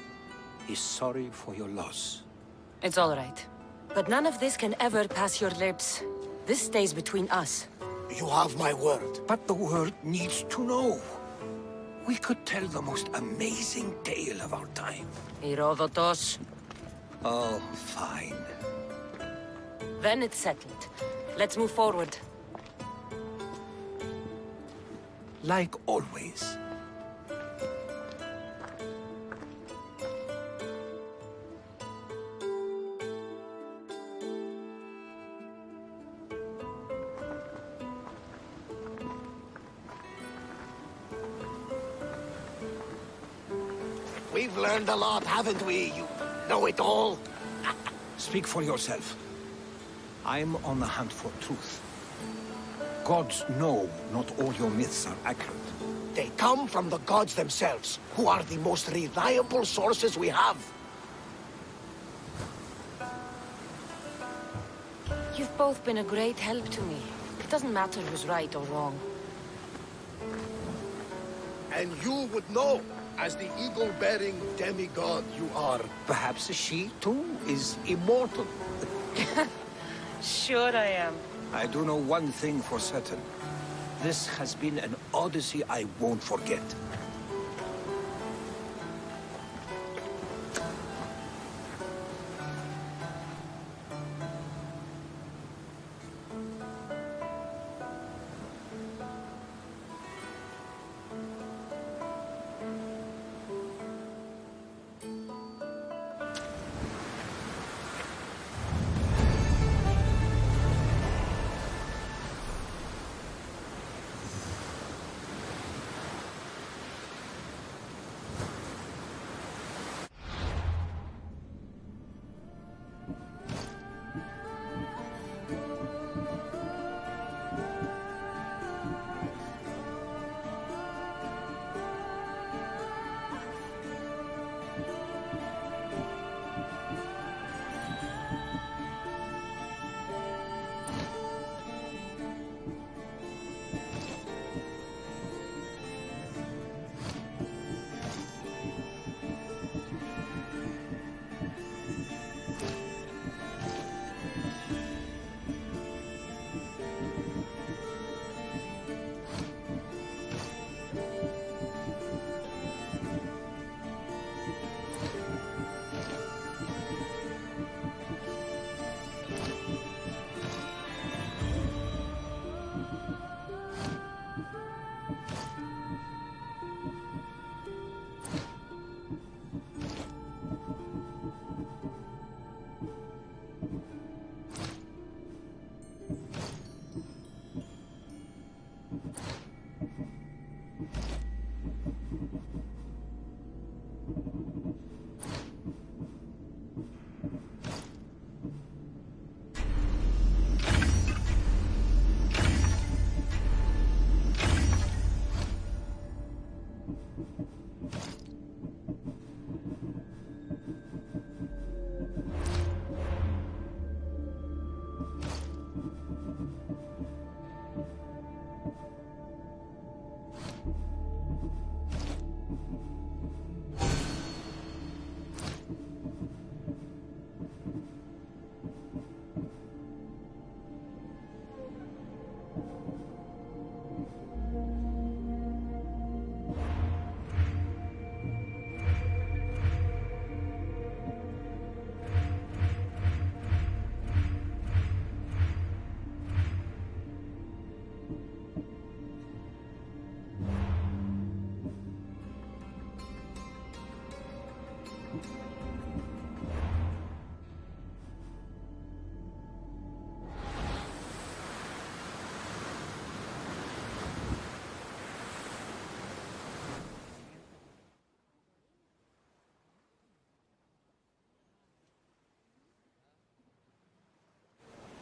Speaker 8: he's sorry for your loss.
Speaker 2: It's all right. But none of this can ever pass your lips. This stays between us.
Speaker 13: You have my word.
Speaker 8: But the world needs to know. We could tell the most amazing tale of our time.
Speaker 2: Herodotus.
Speaker 8: Oh, fine.
Speaker 2: Then it's settled. Let's move forward.
Speaker 8: Like always.
Speaker 13: We've learned a lot, haven't we? You know it all.
Speaker 8: Speak for yourself. I'm on the hunt for truth. Gods know not all your myths are accurate.
Speaker 13: They come from the gods themselves, who are the most reliable sources we have.
Speaker 2: You've both been a great help to me. It doesn't matter who's right or wrong.
Speaker 13: And you would know, as the eagle-bearing demigod you are.
Speaker 8: Perhaps she, too, is immortal.
Speaker 2: Sure I am.
Speaker 8: I do know one thing for certain. This has been an odyssey I won't forget.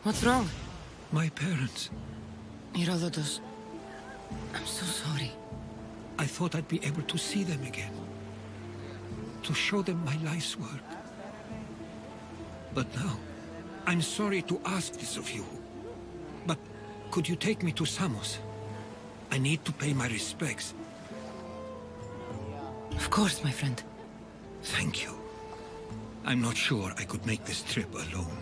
Speaker 2: What's wrong?
Speaker 13: My parents.
Speaker 2: Herodotus, I'm so sorry.
Speaker 13: I thought I'd be able to see them again. To show them my life's work. But now, I'm sorry to ask this of you. But could you take me to Samos? I need to pay my respects.
Speaker 2: Of course, my friend.
Speaker 13: Thank you. I'm not sure I could make this trip alone.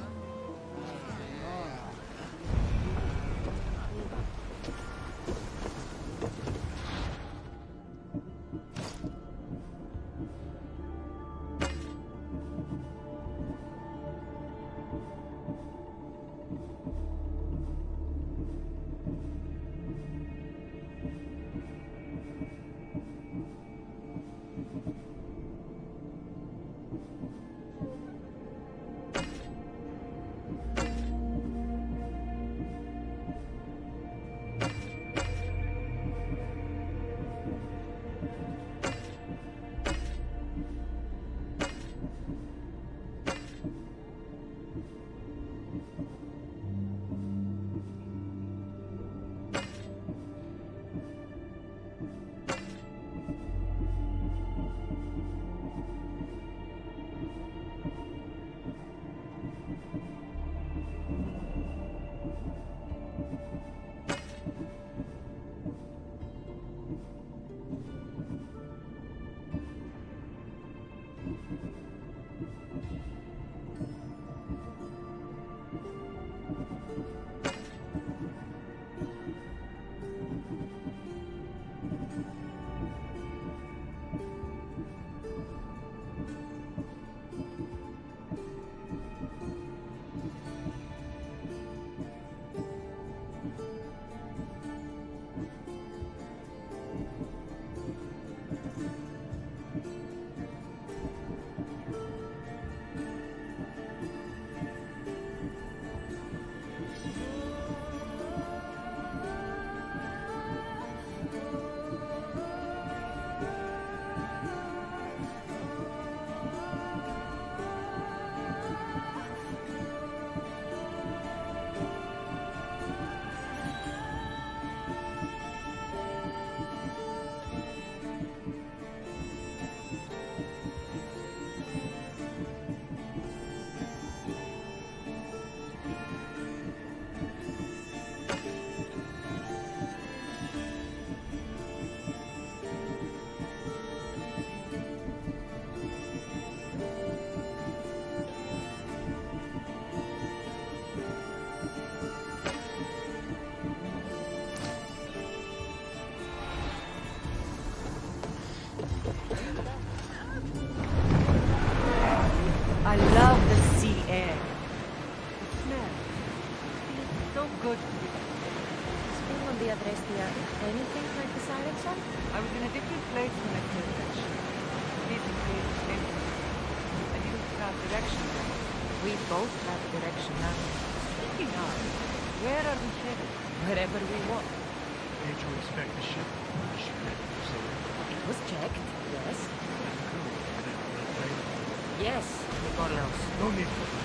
Speaker 14: I love the sea air. The smell. It feels so good to be back.
Speaker 7: Being on the Adrestia, anything like the Silent Sun?
Speaker 14: I was in a different place when I came back. Didn't feel empty. I didn't have direction then.
Speaker 7: We both have direction now.
Speaker 14: Speaking of, where are we headed?
Speaker 7: Wherever we want.
Speaker 3: Did you inspect the ship? The ship ready for sailing?
Speaker 7: It was checked, yes.
Speaker 3: And the crew, were they well trained?
Speaker 7: Yes, Nicolos.
Speaker 3: No need for that.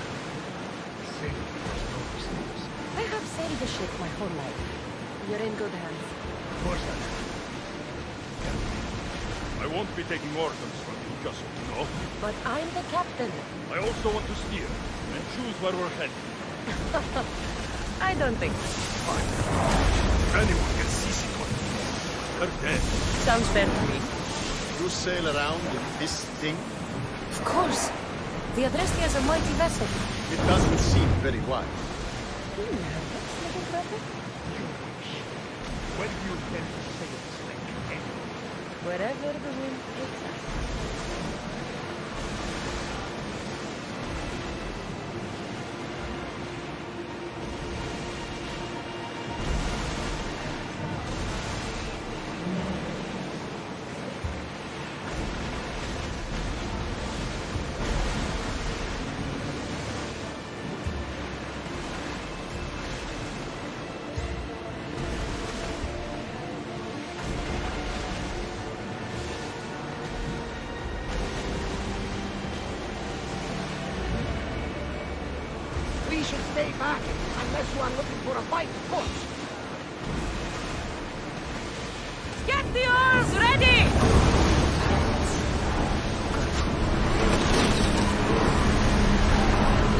Speaker 3: The sailing was no mistakes.
Speaker 7: I have sailed the ship my whole life. You're in good hands.
Speaker 3: Of course I am. I won't be taking orders from you, just so you know.
Speaker 7: But I'm the captain.
Speaker 3: I also want to steer and choose where we're headed.
Speaker 7: I don't think so.
Speaker 3: Fine. Anyone can see Sikon. They're dead.
Speaker 7: Sounds fair to me.
Speaker 15: You sail around in this thing?
Speaker 7: Of course. The Adrestia is a mighty vessel.
Speaker 15: It doesn't seem very wide.
Speaker 7: You nervous, little brother?
Speaker 3: You wish. When do you intend to sail this thing, eh?
Speaker 7: Wherever the wind takes us.
Speaker 16: We should stay back, unless you are looking for a fight, of course.
Speaker 2: Get the oars ready!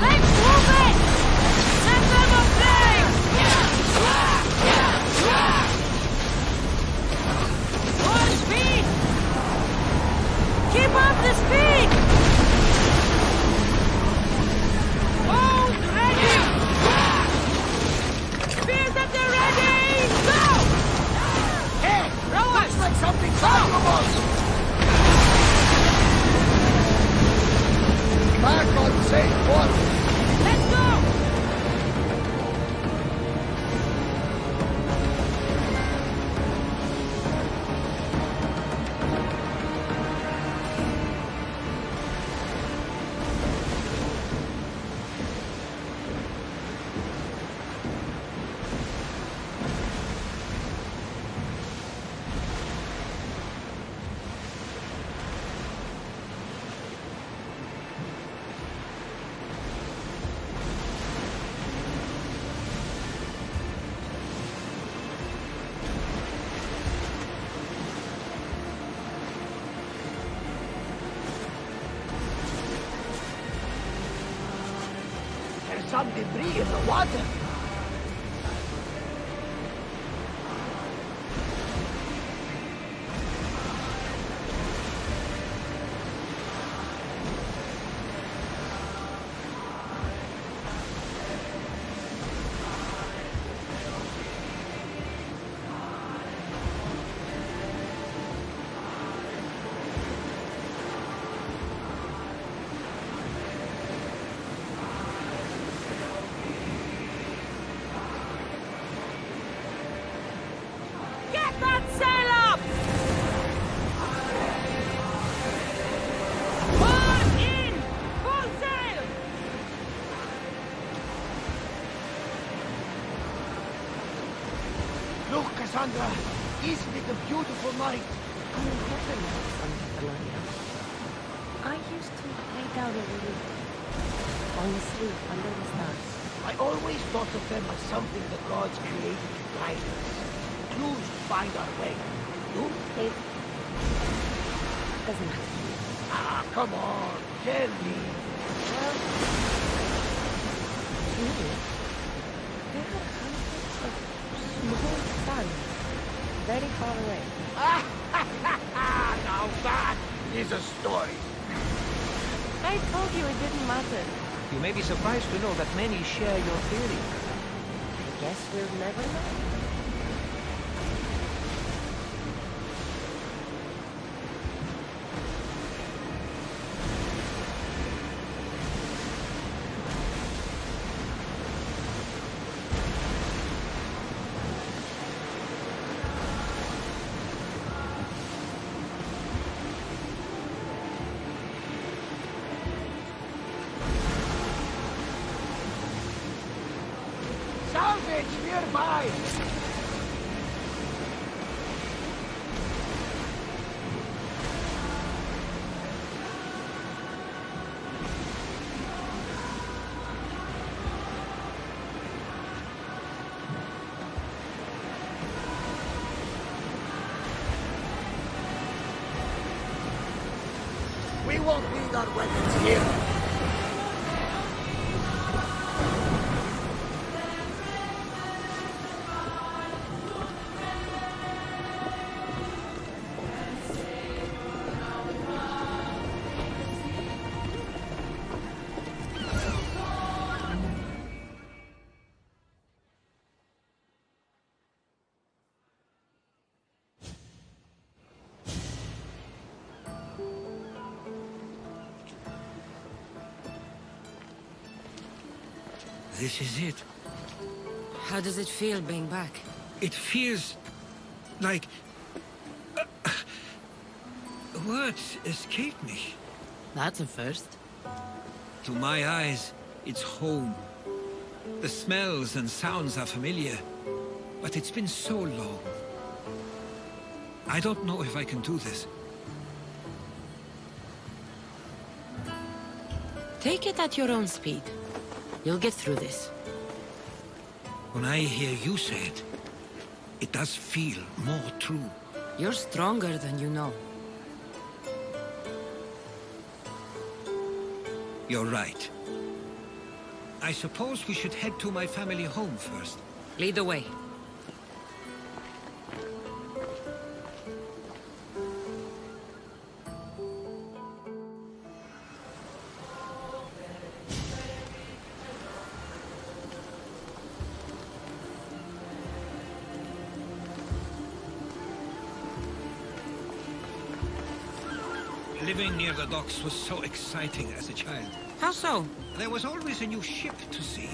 Speaker 2: Let's move it! Set them aflame! More speed! Keep up the speed! Hold ready! Spears at the ready! Go!
Speaker 16: Hey!
Speaker 2: Rowers!
Speaker 16: Looks like something's valuable! Back on safe water!
Speaker 2: Let's go!
Speaker 16: There's some debris in the water.
Speaker 2: Get that sail up! All in! Full sail!
Speaker 16: Look, Cassandra! Isn't it a beautiful night?
Speaker 7: I never liked Santa Colonia. I used to lay down every week, fall asleep under the stars.
Speaker 16: I always thought of them as something the gods created to guide us. Clues to find our way. You?
Speaker 7: It doesn't matter.
Speaker 16: Ah, come on, tell me.
Speaker 7: Well, maybe there are hundreds of small suns very far away.
Speaker 16: Now that is a story.
Speaker 7: I told you it didn't matter.
Speaker 17: You may be surprised to know that many share your theory.
Speaker 7: I guess we'll never know.
Speaker 16: Salvage nearby! We won't need our weapons here.
Speaker 13: This is it.
Speaker 2: How does it feel being back?
Speaker 13: It feels like... words escape me.
Speaker 2: That's a first.
Speaker 13: To my eyes, it's home. The smells and sounds are familiar, but it's been so long. I don't know if I can do this.
Speaker 2: Take it at your own speed. You'll get through this.
Speaker 13: When I hear you say it, it does feel more true.
Speaker 2: You're stronger than you know.
Speaker 13: You're right. I suppose we should head to my family home first.
Speaker 2: Lead the way.
Speaker 13: Living near the docks was so exciting as a child.
Speaker 2: How so?
Speaker 13: There was always a new ship to see,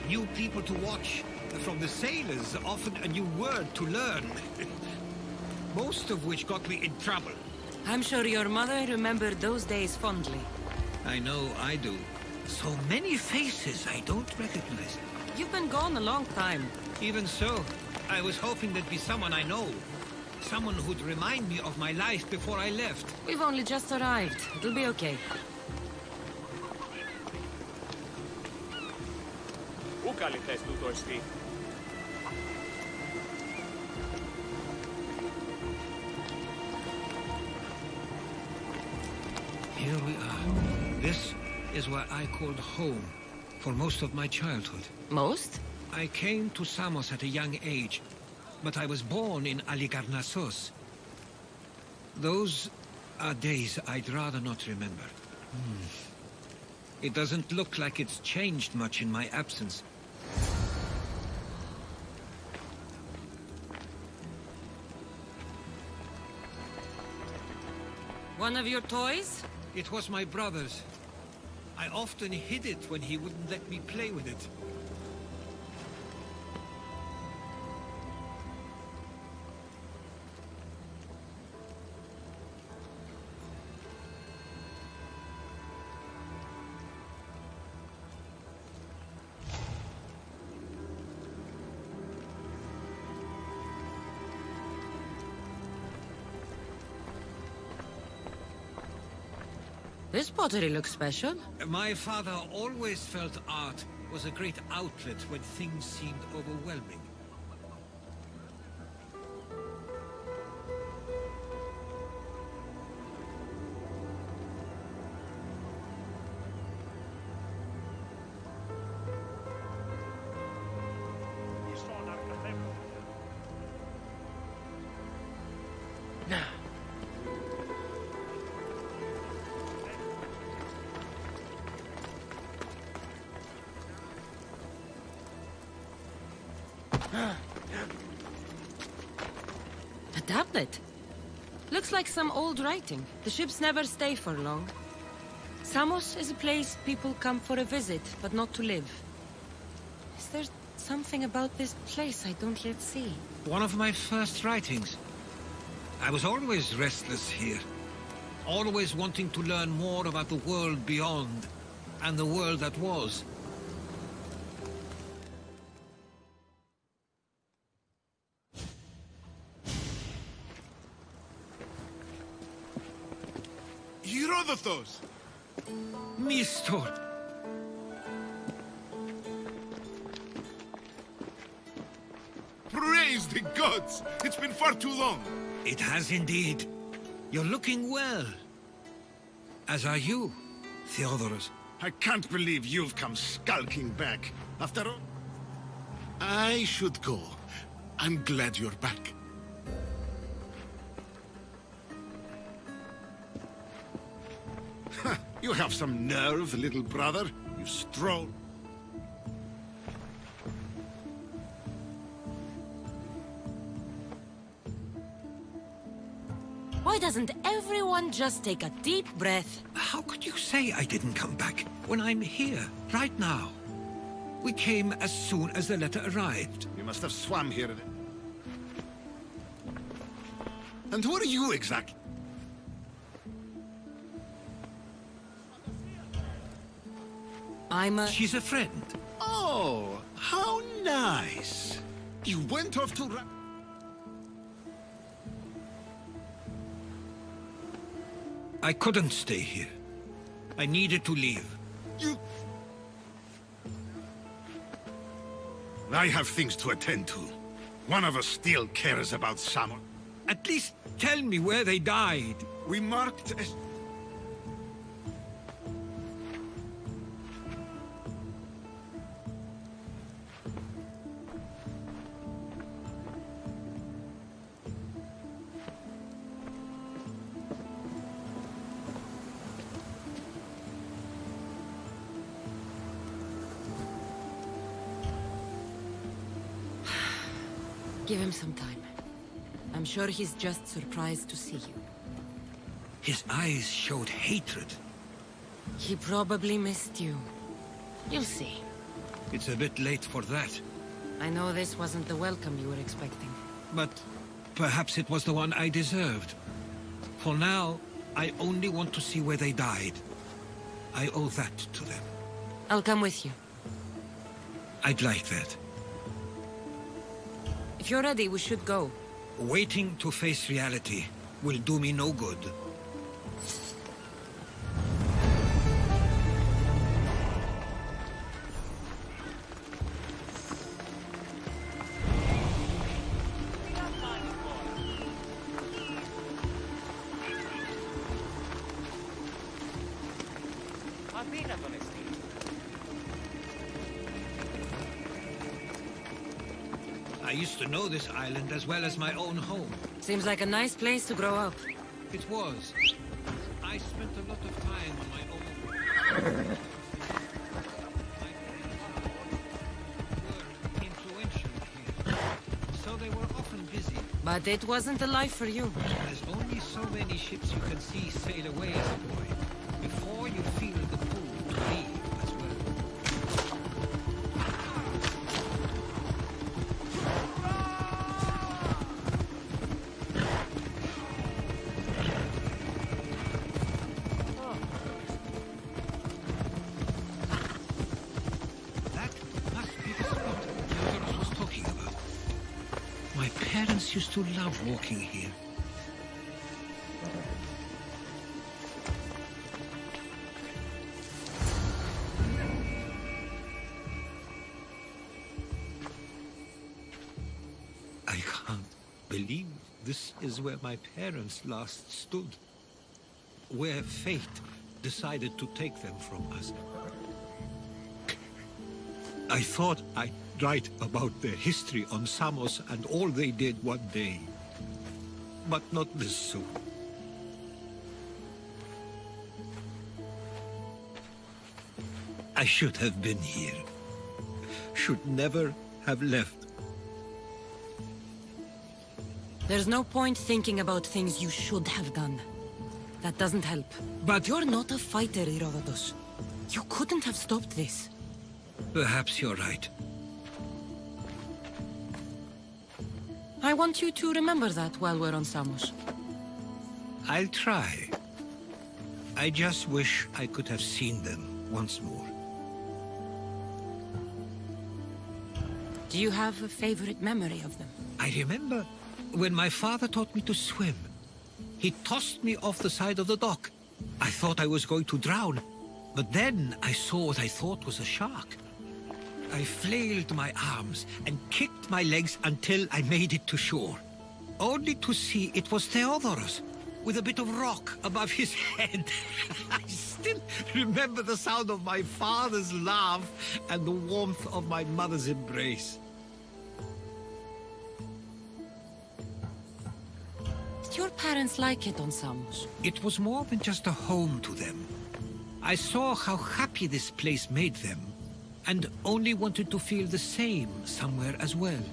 Speaker 13: new people to watch. From the sailors, often a new word to learn. Most of which got me in trouble.
Speaker 2: I'm sure your mother remembered those days fondly.
Speaker 13: I know I do. So many faces I don't recognize.
Speaker 2: You've been gone a long time.
Speaker 13: Even so, I was hoping there'd be someone I know. Someone who'd remind me of my life before I left.
Speaker 2: We've only just arrived. It'll be okay.
Speaker 13: Here we are. This is where I called home for most of my childhood.
Speaker 2: Most?
Speaker 13: I came to Samos at a young age, but I was born in Aligarnassos. Those are days I'd rather not remember. It doesn't look like it's changed much in my absence.
Speaker 2: One of your toys?
Speaker 13: It was my brother's. I often hid it when he wouldn't let me play with it.
Speaker 2: This pottery looks special.
Speaker 13: My father always felt art was a great outlet when things seemed overwhelming.
Speaker 2: A tablet. Looks like some old writing. The ships never stay for long. Samos is a place people come for a visit, but not to live. Is there something about this place I don't yet see?
Speaker 13: One of my first writings. I was always restless here. Always wanting to learn more about the world beyond, and the world that was.
Speaker 3: Herodotus!
Speaker 13: Mistor!
Speaker 3: Praise the gods! It's been far too long!
Speaker 13: It has indeed. You're looking well. As are you, Theodorus.
Speaker 3: I can't believe you've come skulking back. After all... I should go. I'm glad you're back. You have some nerve, little brother. You stroll.
Speaker 2: Why doesn't everyone just take a deep breath?
Speaker 13: How could you say I didn't come back when I'm here, right now? We came as soon as the letter arrived.
Speaker 3: You must have swum here. And who are you exactly?
Speaker 13: She's a friend.
Speaker 3: Oh, how nice. You went off to...
Speaker 13: I couldn't stay here. I needed to leave.
Speaker 3: I have things to attend to. One of us still cares about Samos.
Speaker 13: At least tell me where they died.
Speaker 3: We marked as...
Speaker 2: Give him some time. I'm sure he's just surprised to see you.
Speaker 13: His eyes showed hatred.
Speaker 2: He probably missed you. You'll see.
Speaker 13: It's a bit late for that.
Speaker 2: I know this wasn't the welcome you were expecting.
Speaker 13: But perhaps it was the one I deserved. For now, I only want to see where they died. I owe that to them.
Speaker 2: I'll come with you.
Speaker 13: I'd like that.
Speaker 2: If you're ready, we should go.
Speaker 13: Waiting to face reality will do me no good. I used to know this island as well as my own home.
Speaker 2: Seems like a nice place to grow up.
Speaker 13: It was. I spent a lot of time on my own. Were influential here, so they were often busy.
Speaker 2: But it wasn't a life for you.
Speaker 13: There's only so many ships you can see sail away as a boy, before you feel the pull to leave as well. My parents used to love walking here. I can't believe this is where my parents last stood. Where fate decided to take them from us. I thought I'd write about their history on Samos and all they did one day. But not this soon. I should have been here. Should never have left.
Speaker 2: There's no point thinking about things you should have done. That doesn't help.
Speaker 13: But
Speaker 2: you're not a fighter, Herodotus. You couldn't have stopped this.
Speaker 13: Perhaps you're right.
Speaker 2: I want you to remember that while we're on Samos.
Speaker 13: I'll try. I just wish I could have seen them once more.
Speaker 2: Do you have a favorite memory of them?
Speaker 13: I remember when my father taught me to swim. He tossed me off the side of the dock. I thought I was going to drown, but then I saw what I thought was a shark. I flailed my arms and kicked my legs until I made it to shore, only to see it was Theodoros, with a bit of rock above his head. I still remember the sound of my father's laugh and the warmth of my mother's embrace.
Speaker 2: Did your parents like it on Samos?
Speaker 13: It was more than just a home to them. I saw how happy this place made them, and only wanted to feel the same somewhere as well.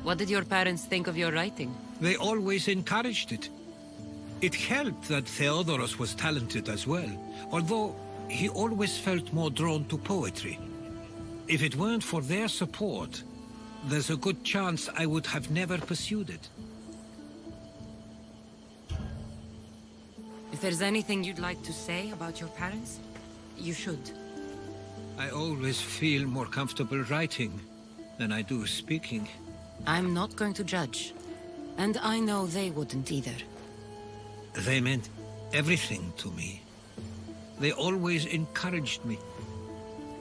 Speaker 2: What did your parents think of your writing?
Speaker 13: They always encouraged it. It helped that Theodoros was talented as well, although he always felt more drawn to poetry. If it weren't for their support, there's a good chance I would have never pursued it.
Speaker 2: If there's anything you'd like to say about your parents, you should.
Speaker 13: I always feel more comfortable writing than I do speaking.
Speaker 2: I'm not going to judge. And I know they wouldn't either.
Speaker 13: They meant everything to me. They always encouraged me.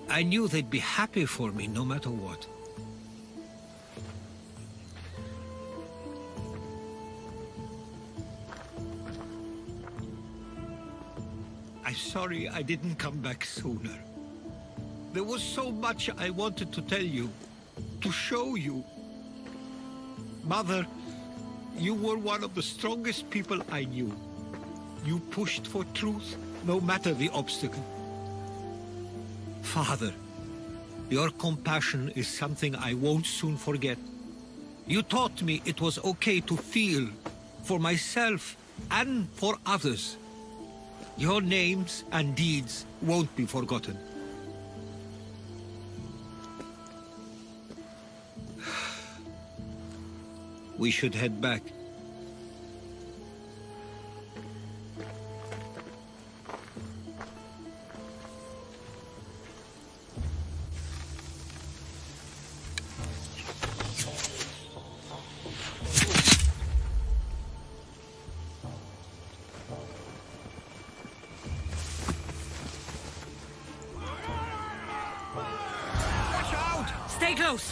Speaker 13: I knew they'd be happy for me no matter what. I'm sorry I didn't come back sooner. There was so much I wanted to tell you, to show you. Mother, you were one of the strongest people I knew. You pushed for truth, no matter the obstacle. Father, your compassion is something I won't soon forget. You taught me it was okay to feel, for myself and for others. Your names and deeds won't be forgotten. We should head back.
Speaker 2: Stay close!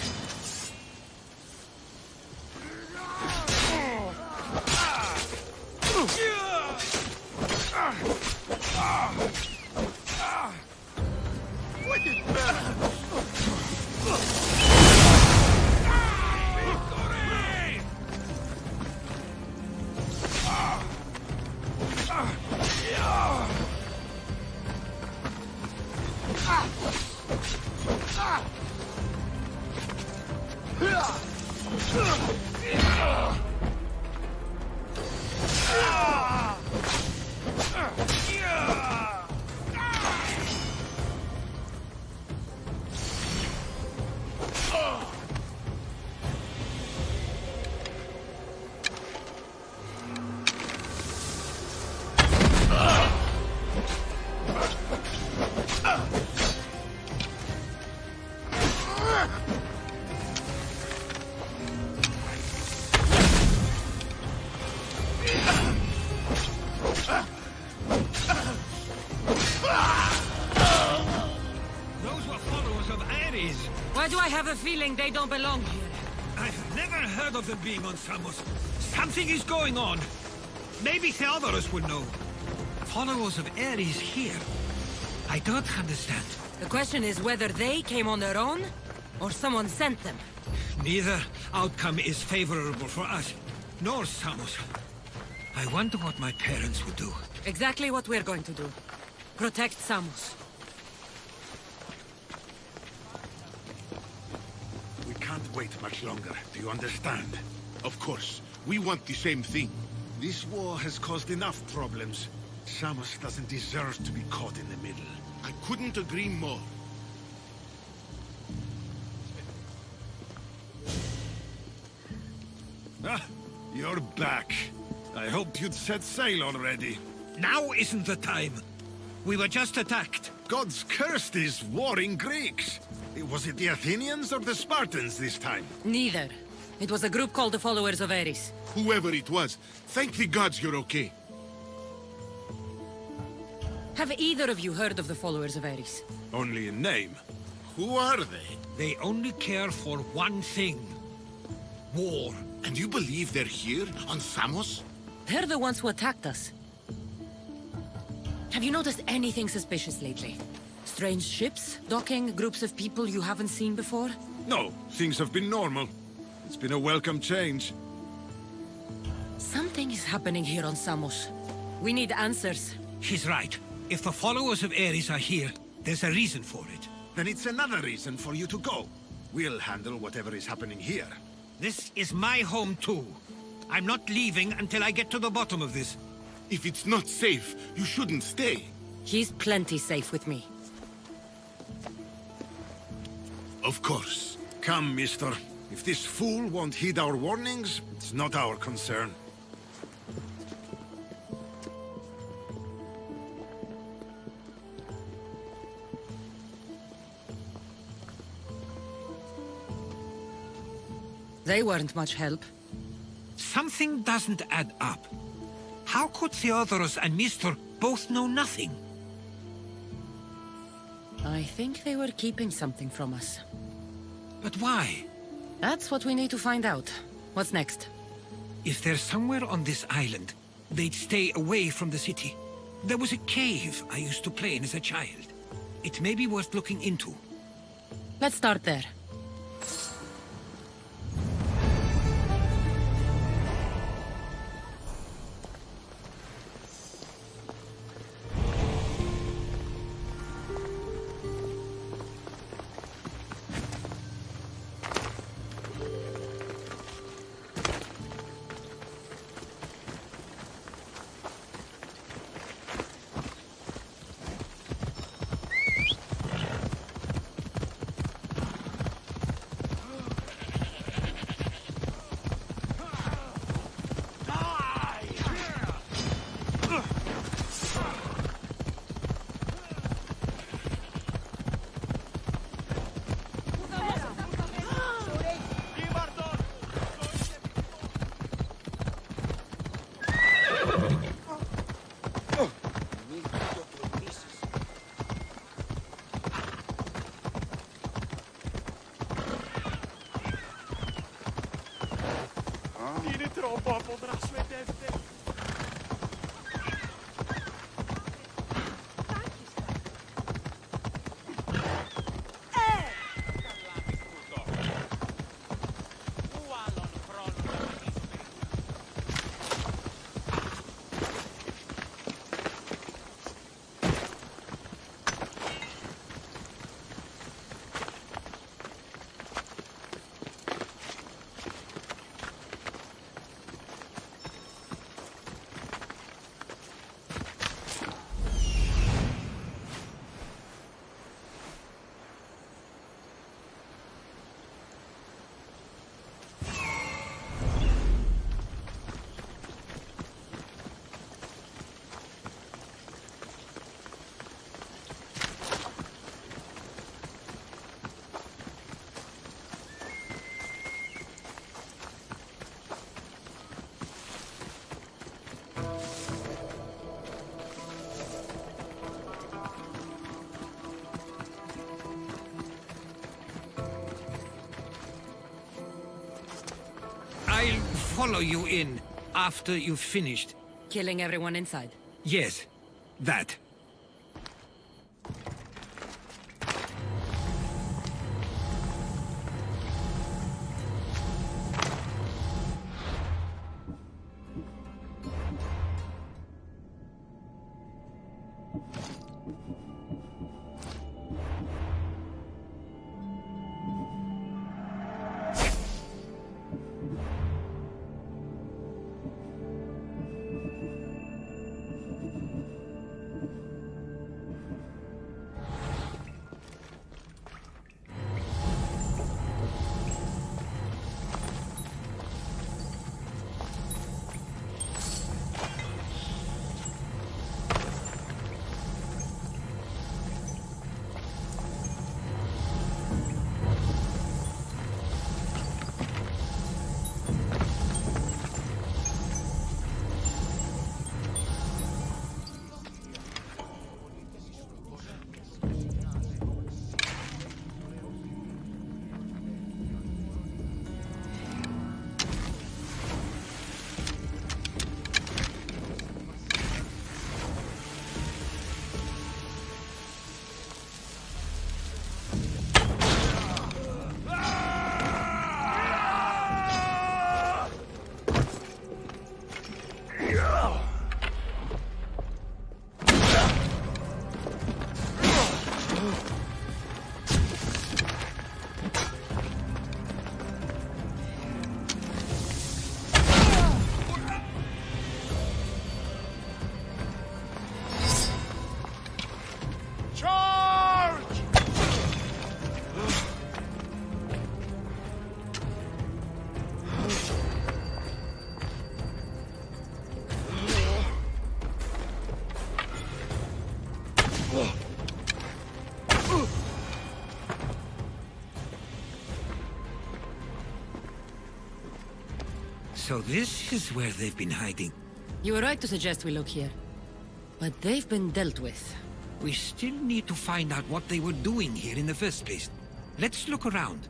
Speaker 2: Why do I have a feeling they don't belong here?
Speaker 13: I've never heard of them being on Samos. Something is going on. Maybe Theodorus would know. Followers of Ares here. I don't understand.
Speaker 2: The question is whether they came on their own, or someone sent them.
Speaker 13: Neither outcome is favorable for us, nor Samos. I wonder what my parents would do.
Speaker 2: Exactly what we're going to do. Protect Samos.
Speaker 3: We can't wait much longer, do you understand? Of course, we want the same thing. This war has caused enough problems. Samos doesn't deserve to be caught in the middle. I couldn't agree more. Ah, you're back. I hoped you'd set sail already.
Speaker 13: Now isn't the time. We were just attacked.
Speaker 3: God's cursed these warring Greeks. Was it the Athenians or the Spartans this time?
Speaker 2: Neither. It was a group called the Followers of Ares.
Speaker 3: Whoever it was, thank the gods you're okay.
Speaker 2: Have either of you heard of the Followers of Ares?
Speaker 3: Only in name. Who are they?
Speaker 13: They only care for one thing. War.
Speaker 3: And you believe they're here, on Samos?
Speaker 2: They're the ones who attacked us. Have you noticed anything suspicious lately? Strange ships, docking, groups of people you haven't seen before?
Speaker 3: No, things have been normal. It's been a welcome change.
Speaker 2: Something is happening here on Samos. We need answers.
Speaker 13: She's right. If the followers of Ares are here, there's a reason for it.
Speaker 3: Then it's another reason for you to go. We'll handle whatever is happening here.
Speaker 13: This is my home too. I'm not leaving until I get to the bottom of this.
Speaker 3: If it's not safe, you shouldn't stay.
Speaker 2: He's plenty safe with me.
Speaker 3: Of course. Come, mister. If this fool won't heed our warnings, it's not our concern.
Speaker 2: They weren't much help.
Speaker 13: Something doesn't add up. How could Theodorus and Mr. both know nothing?
Speaker 2: I I think they were keeping something from us.
Speaker 13: But why?
Speaker 2: That's what we need to find out. What's next?
Speaker 13: If they're somewhere on this island, they'd stay away from the city. There was a cave I used to play in as a child. It may be worth looking into.
Speaker 2: Let's start there.
Speaker 13: I'll follow you in after you've finished.
Speaker 2: Killing everyone inside.
Speaker 13: Yes, that. So this is where they've been hiding.
Speaker 2: You were right to suggest we look here. But they've been dealt with.
Speaker 13: We still need to find out what they were doing here in the first place. Let's look around.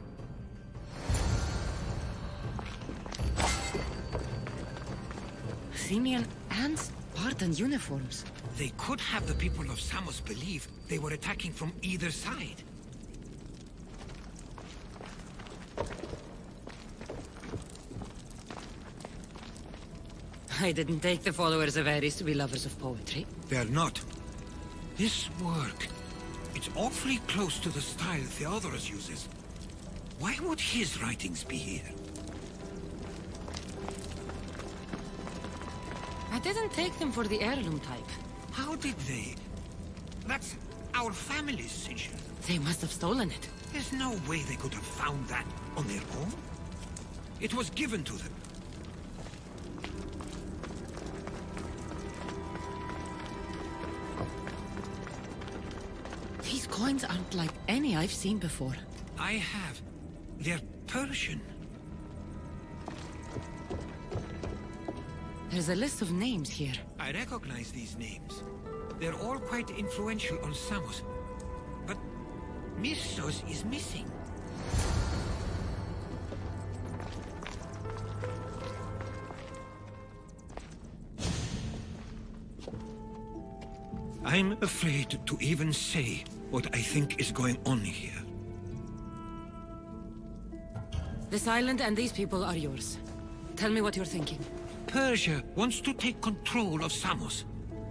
Speaker 2: Athenian and Spartan uniforms.
Speaker 13: They could have the people of Samos believe they were attacking from either side.
Speaker 2: I didn't take the followers of Ares to be lovers of poetry.
Speaker 13: They're not. This work, it's awfully close to the style Theodorus uses. Why would his writings be here?
Speaker 2: I didn't take them for the heirloom type.
Speaker 13: How did they? That's our family's sigil.
Speaker 2: They must have stolen it.
Speaker 13: There's no way they could have found that on their own. It was given to them.
Speaker 2: These coins aren't like any I've seen before.
Speaker 13: I have. They're Persian.
Speaker 2: There's a list of names here.
Speaker 13: I recognize these names. They're all quite influential on Samos. But Missos is missing. I'm afraid to even say what I think is going on here.
Speaker 2: This island and these people are yours. Tell me what you're thinking.
Speaker 13: Persia wants to take control of Samos.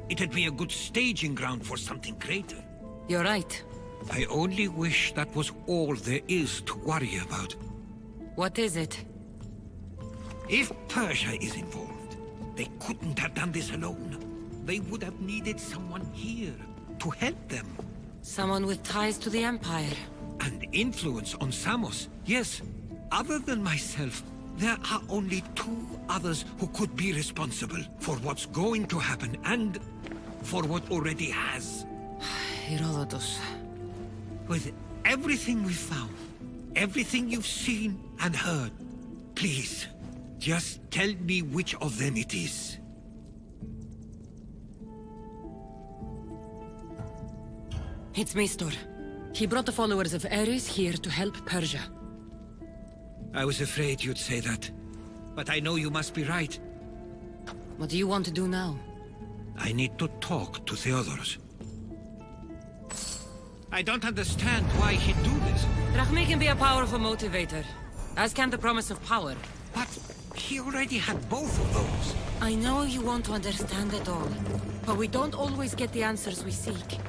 Speaker 13: It'd be a good staging ground for something greater.
Speaker 2: You're right.
Speaker 13: I only wish that was all there is to worry about.
Speaker 2: What is it?
Speaker 13: If Persia is involved, they couldn't have done this alone. They would have needed someone here to help them.
Speaker 2: Someone with ties to the Empire.
Speaker 13: And influence on Samos, yes. Other than myself, there are only two others who could be responsible for what's going to happen and for what already has.
Speaker 2: Herodotus.
Speaker 13: With everything we've found, everything you've seen and heard, please, just tell me which of them it is.
Speaker 2: It's Mistor. He brought the followers of Ares here to help Persia.
Speaker 13: I was afraid you'd say that. But I know you must be right.
Speaker 2: What do you want to do now?
Speaker 13: I need to talk to Theodorus. I don't understand why he'd do this.
Speaker 2: Drachmi can be a powerful motivator, as can the promise of power.
Speaker 13: But he already had both of those.
Speaker 2: I know you want to understand it all, but we don't always get the answers we seek.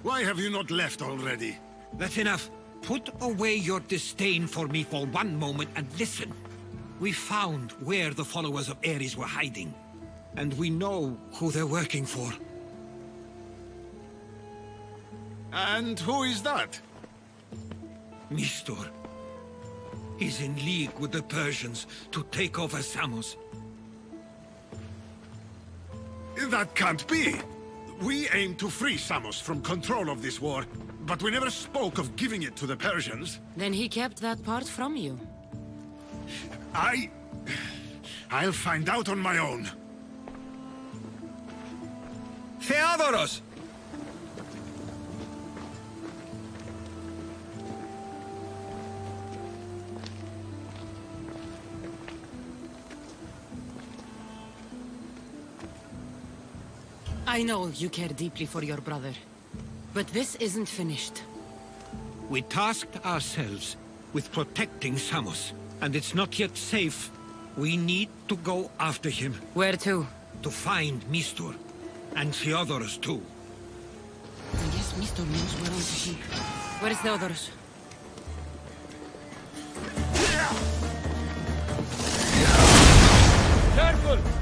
Speaker 3: Why have you not left already?
Speaker 13: That's enough. Put away your disdain for me for one moment and listen. We found where the followers of Ares were hiding. And we know who they're working for.
Speaker 3: And who is that?
Speaker 13: Mistor. He's in league with the Persians to take over Samos.
Speaker 3: That can't be! We aim to free Samos from control of this war, but we never spoke of giving it to the Persians.
Speaker 2: Then he kept that part from you.
Speaker 3: I'll find out on my own.
Speaker 13: Theodoros!
Speaker 2: I know you care deeply for your brother, but this isn't finished.
Speaker 13: We tasked ourselves with protecting Samos, and it's not yet safe. We need to go after him.
Speaker 2: Where to?
Speaker 13: To find Mistor. And Theodoros, too.
Speaker 2: I guess Mr. knows where I'm to be. Where is Theodoros?
Speaker 5: Careful!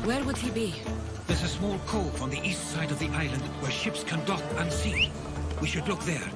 Speaker 2: Where would he be?
Speaker 13: There's a small cove on the east side of the island where ships can dock unseen. We should look there.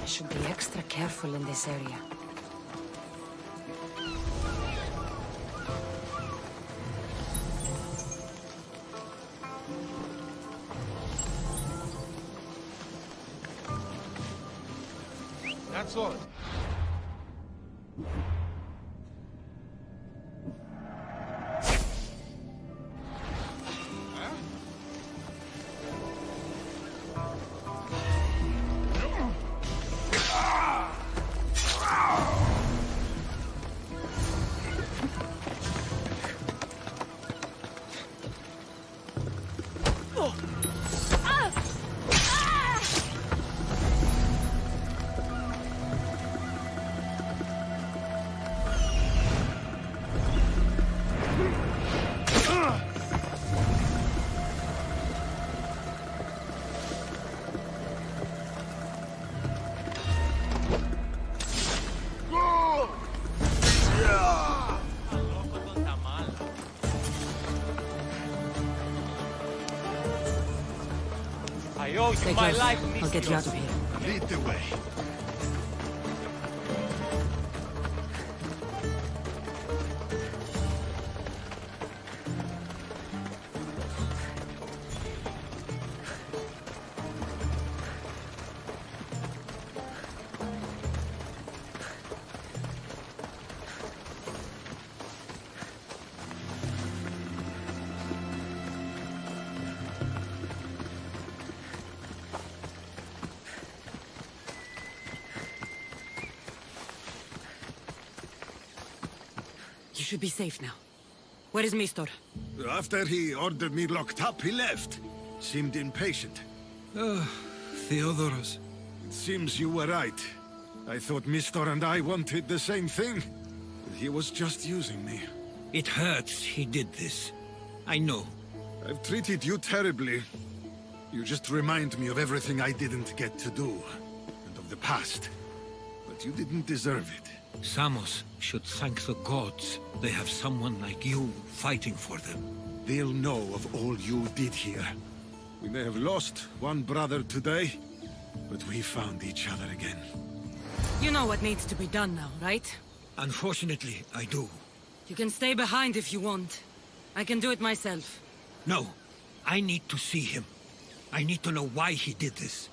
Speaker 2: I should be extra careful in this area.
Speaker 5: That's all. I owe you
Speaker 2: Stay
Speaker 5: my
Speaker 2: close.
Speaker 5: life,
Speaker 2: I'll get you out of here.
Speaker 3: Lead the way.
Speaker 2: should be safe now. Where is Mistor?
Speaker 3: After he ordered me locked up, he left. Seemed impatient.
Speaker 13: Theodorus.
Speaker 3: It seems you were right. I thought Mistor and I wanted the same thing. He was just using me.
Speaker 13: It hurts he did this. I know.
Speaker 3: I've treated you terribly. You just remind me of everything I didn't get to do. And of the past. But you didn't deserve it.
Speaker 13: Samos should thank the gods they have someone like you fighting for them.
Speaker 3: They'll know of all you did here. We may have lost one brother today, but we found each other again.
Speaker 2: You know what needs to be done now, right?
Speaker 13: Unfortunately, I do.
Speaker 2: You can stay behind if you want. I can do it myself.
Speaker 13: No, I need to see him. I need to know why he did this.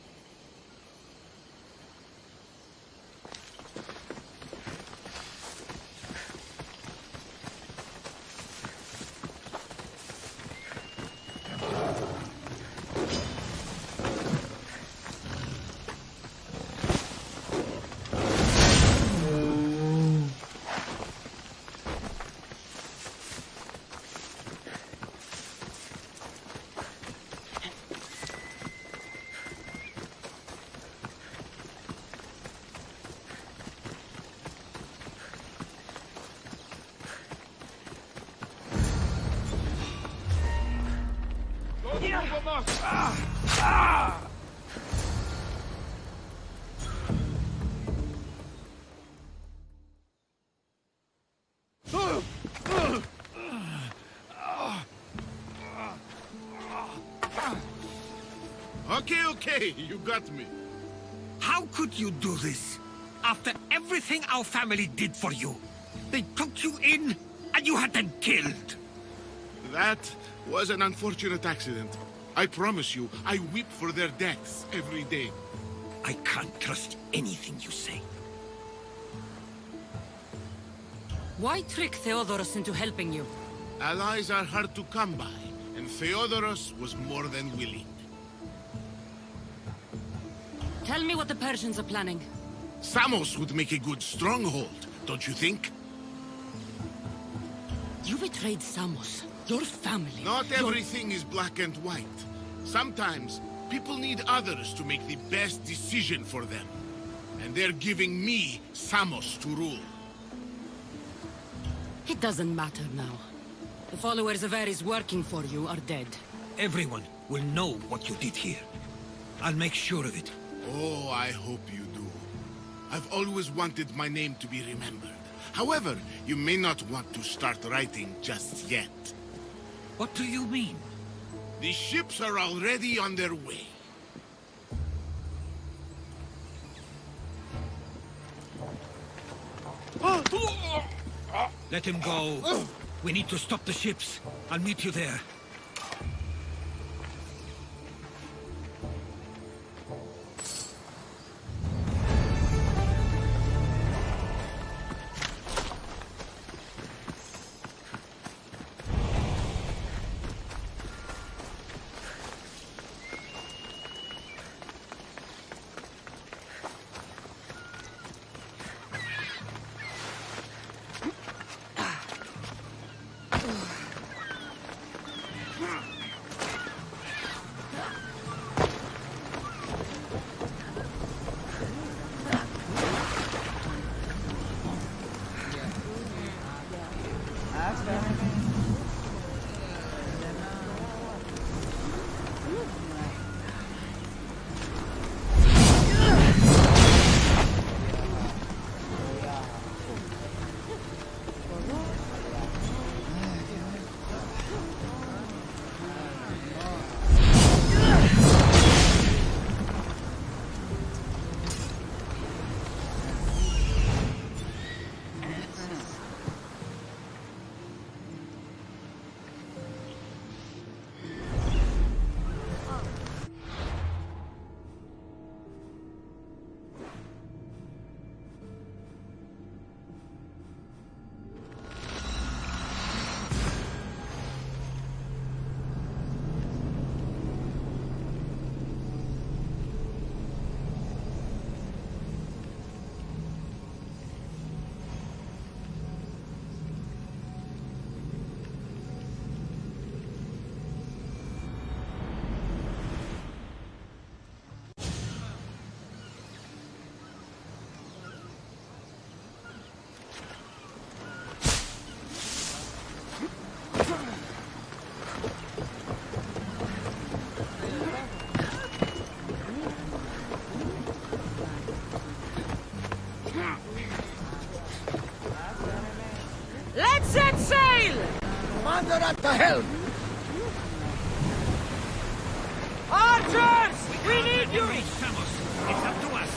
Speaker 3: Okay, you got me.
Speaker 13: How could you do this? After everything our family did for you. They took you in, and you had them killed.
Speaker 3: That was an unfortunate accident. I promise you, I weep for their deaths every day.
Speaker 13: I can't trust anything you say.
Speaker 2: Why trick Theodorus into helping you?
Speaker 3: Allies are hard to come by, and Theodorus was more than willing.
Speaker 2: Tell me what the Persians are planning.
Speaker 3: Samos would make a good stronghold, don't you think?
Speaker 2: You betrayed Samos, your family.
Speaker 3: Not everything is black and white. Sometimes, people need others to make the best decision for them. And they're giving me Samos to rule.
Speaker 2: It doesn't matter now. The followers of Ares working for you are dead.
Speaker 13: Everyone will know what you did here. I'll make sure of it.
Speaker 3: Oh, I hope you do. I've always wanted my name to be remembered. However, you may not want to start writing just yet.
Speaker 13: What do you mean?
Speaker 3: The ships are already on their way.
Speaker 13: Let him go. We need to stop the ships. I'll meet you there.
Speaker 16: Order at the helm!
Speaker 17: Archers! We need you!
Speaker 13: It's up to us.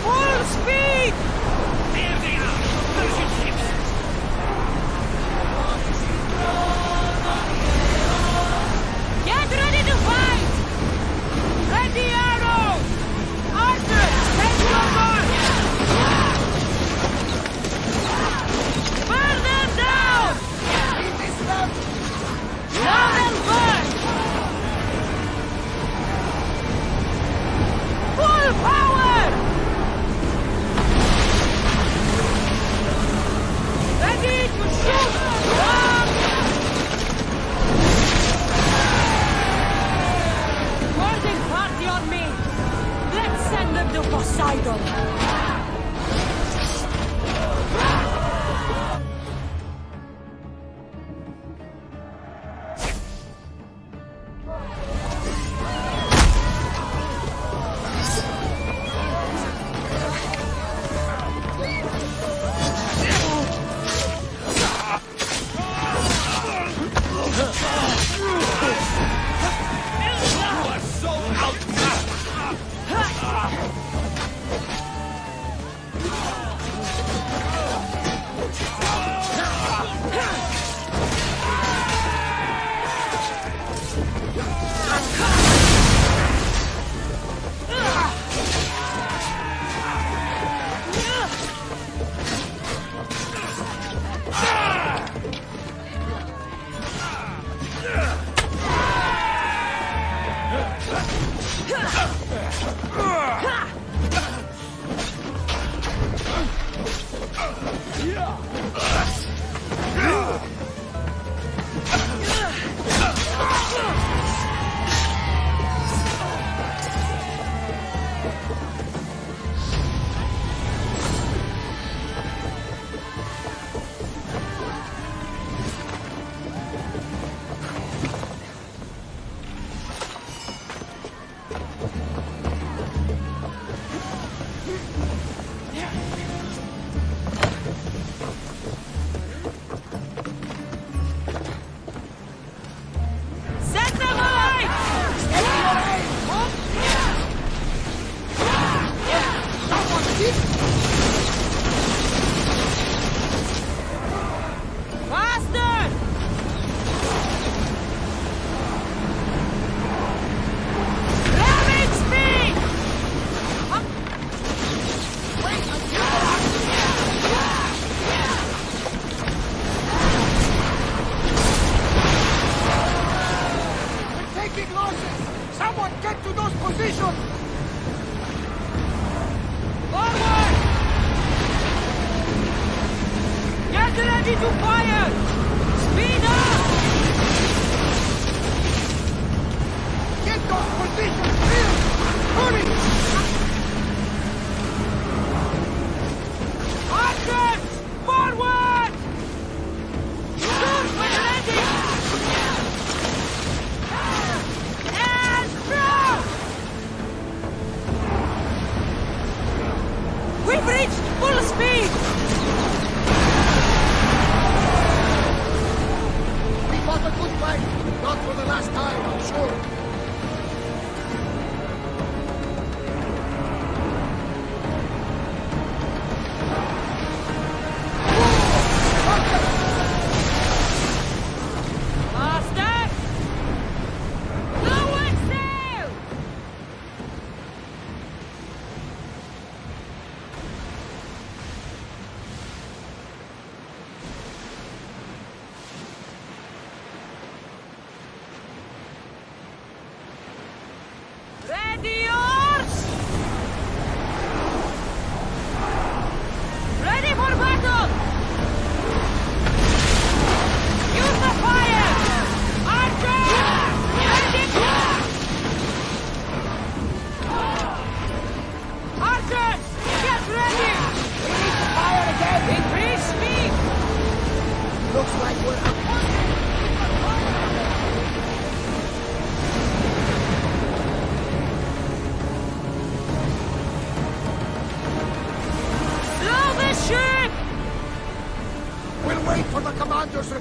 Speaker 17: Full speed!
Speaker 13: There they are! Persian ships!
Speaker 17: Get ready to fight! Ready arrows! Archers, take your mark! Burn them down! Now then burn! Full power! Ready to shoot!
Speaker 2: Boarding party on me! Let's send them to Poseidon!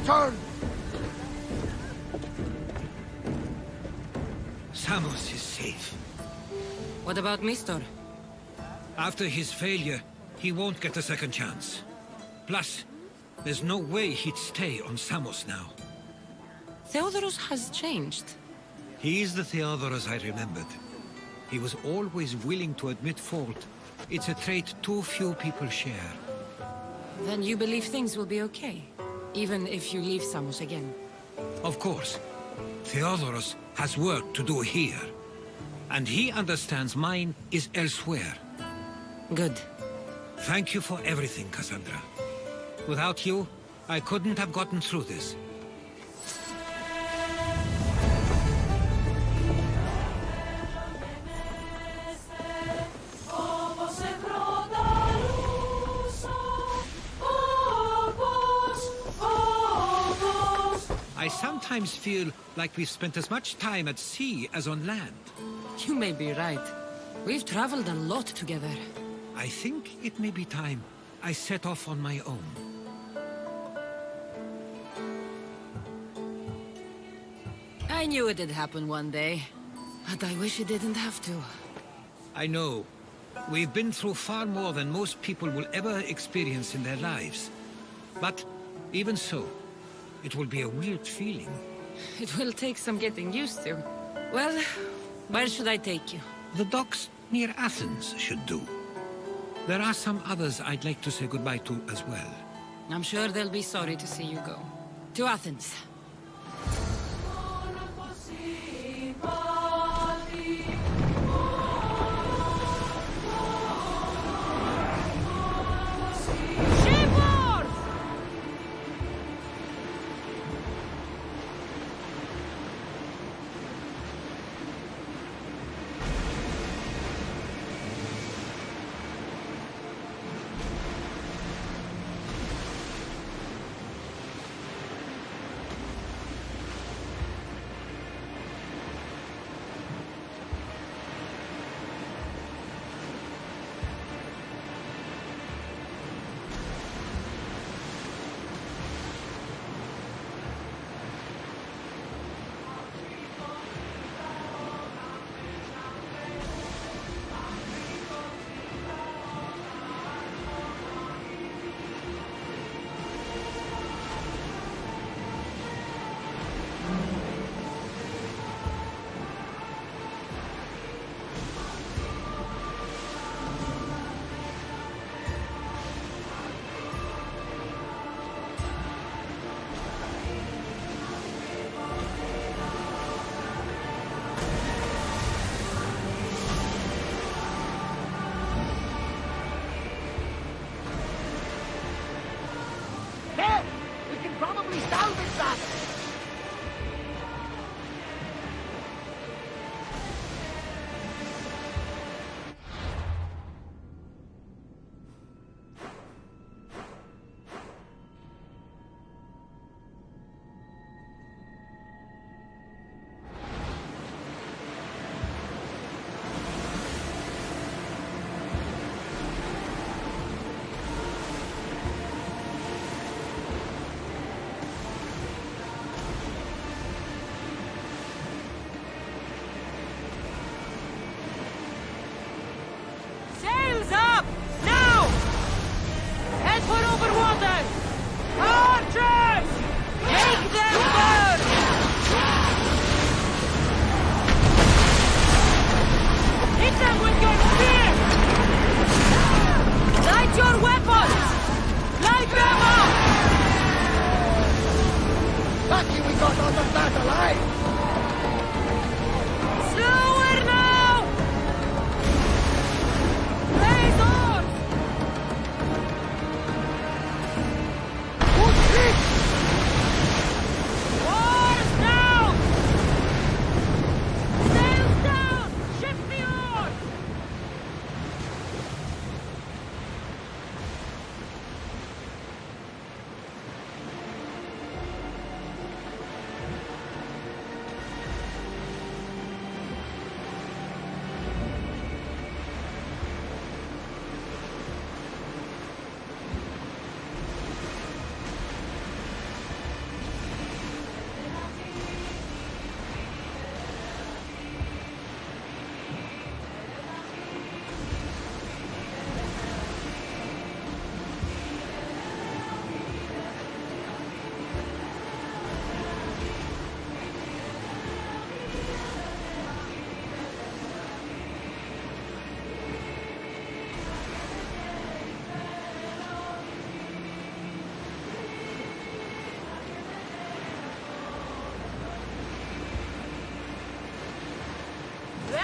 Speaker 16: return!
Speaker 13: Samos is safe.
Speaker 2: What about Mistor?
Speaker 13: After his failure, he won't get a second chance. Plus, there's no way he'd stay on Samos now.
Speaker 2: Theodorus has changed.
Speaker 13: He is the Theodorus I remembered. He was always willing to admit fault. It's a trait too few people share.
Speaker 2: Then you believe things will be okay, even if you leave Samos again?
Speaker 13: Of course. Theodorus has work to do here. And he understands mine is elsewhere.
Speaker 2: Good.
Speaker 13: Thank you for everything, Cassandra. Without you, I couldn't have gotten through this. I sometimes feel like we've spent as much time at sea as on land.
Speaker 2: You may be right. We've traveled a lot together.
Speaker 13: I think it may be time I set off on my own.
Speaker 2: I knew it'd happen one day, but I wish it didn't have to.
Speaker 13: I know. We've been through far more than most people will ever experience in their lives. But even so, it will be a weird feeling.
Speaker 2: It will take some getting used to. Well, where should I take you?
Speaker 13: The docks near Athens should do. There are some others I'd like to say goodbye to as well.
Speaker 2: I'm sure they'll be sorry to see you go. To Athens.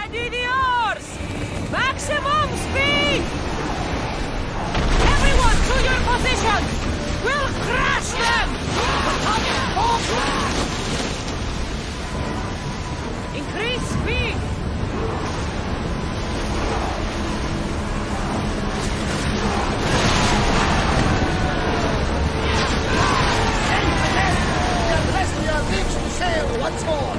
Speaker 10: Steady the oars! Maximum speed! Everyone to your positions! We'll crush them! Increase speed!
Speaker 16: Unless we are reached to sail once more!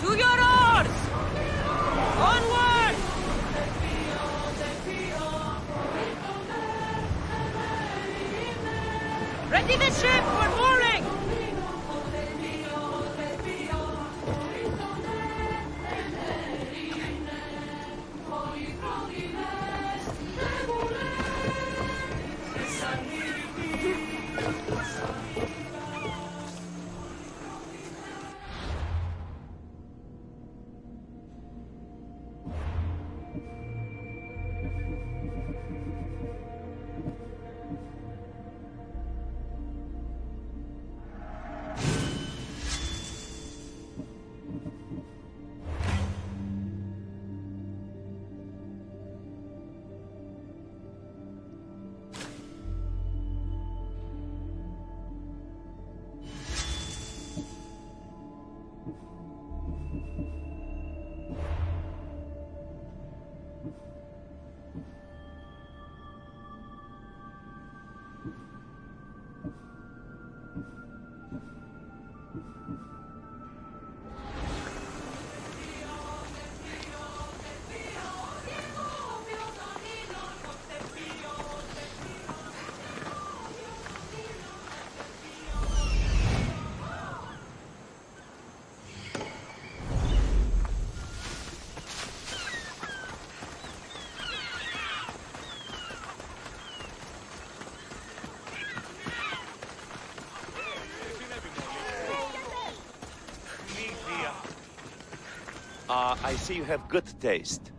Speaker 10: To your oars! Onward! Ready the ship for mooring!
Speaker 18: I see you have good taste.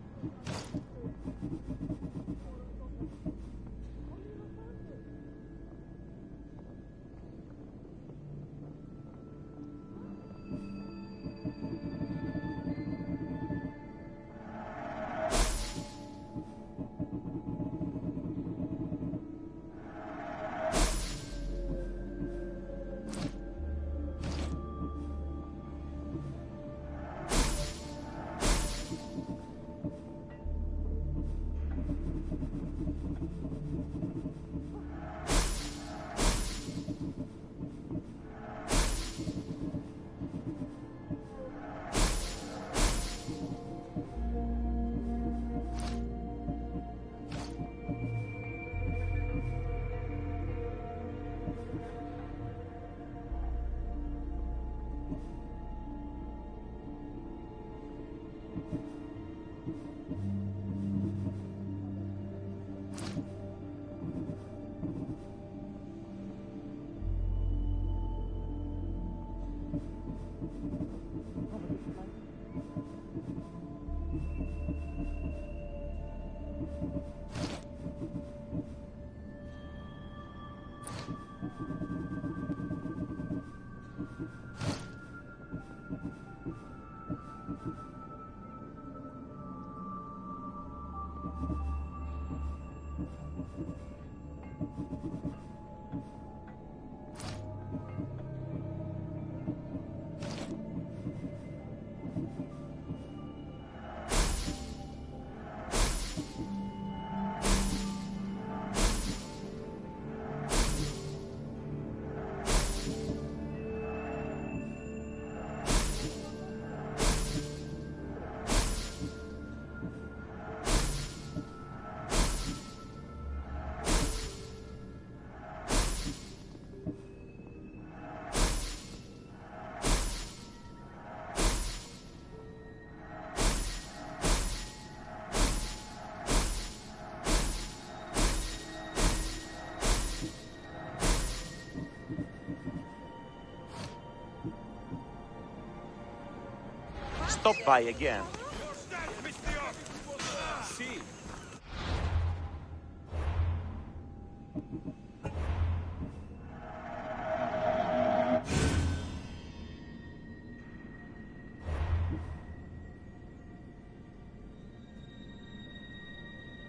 Speaker 18: stop by again.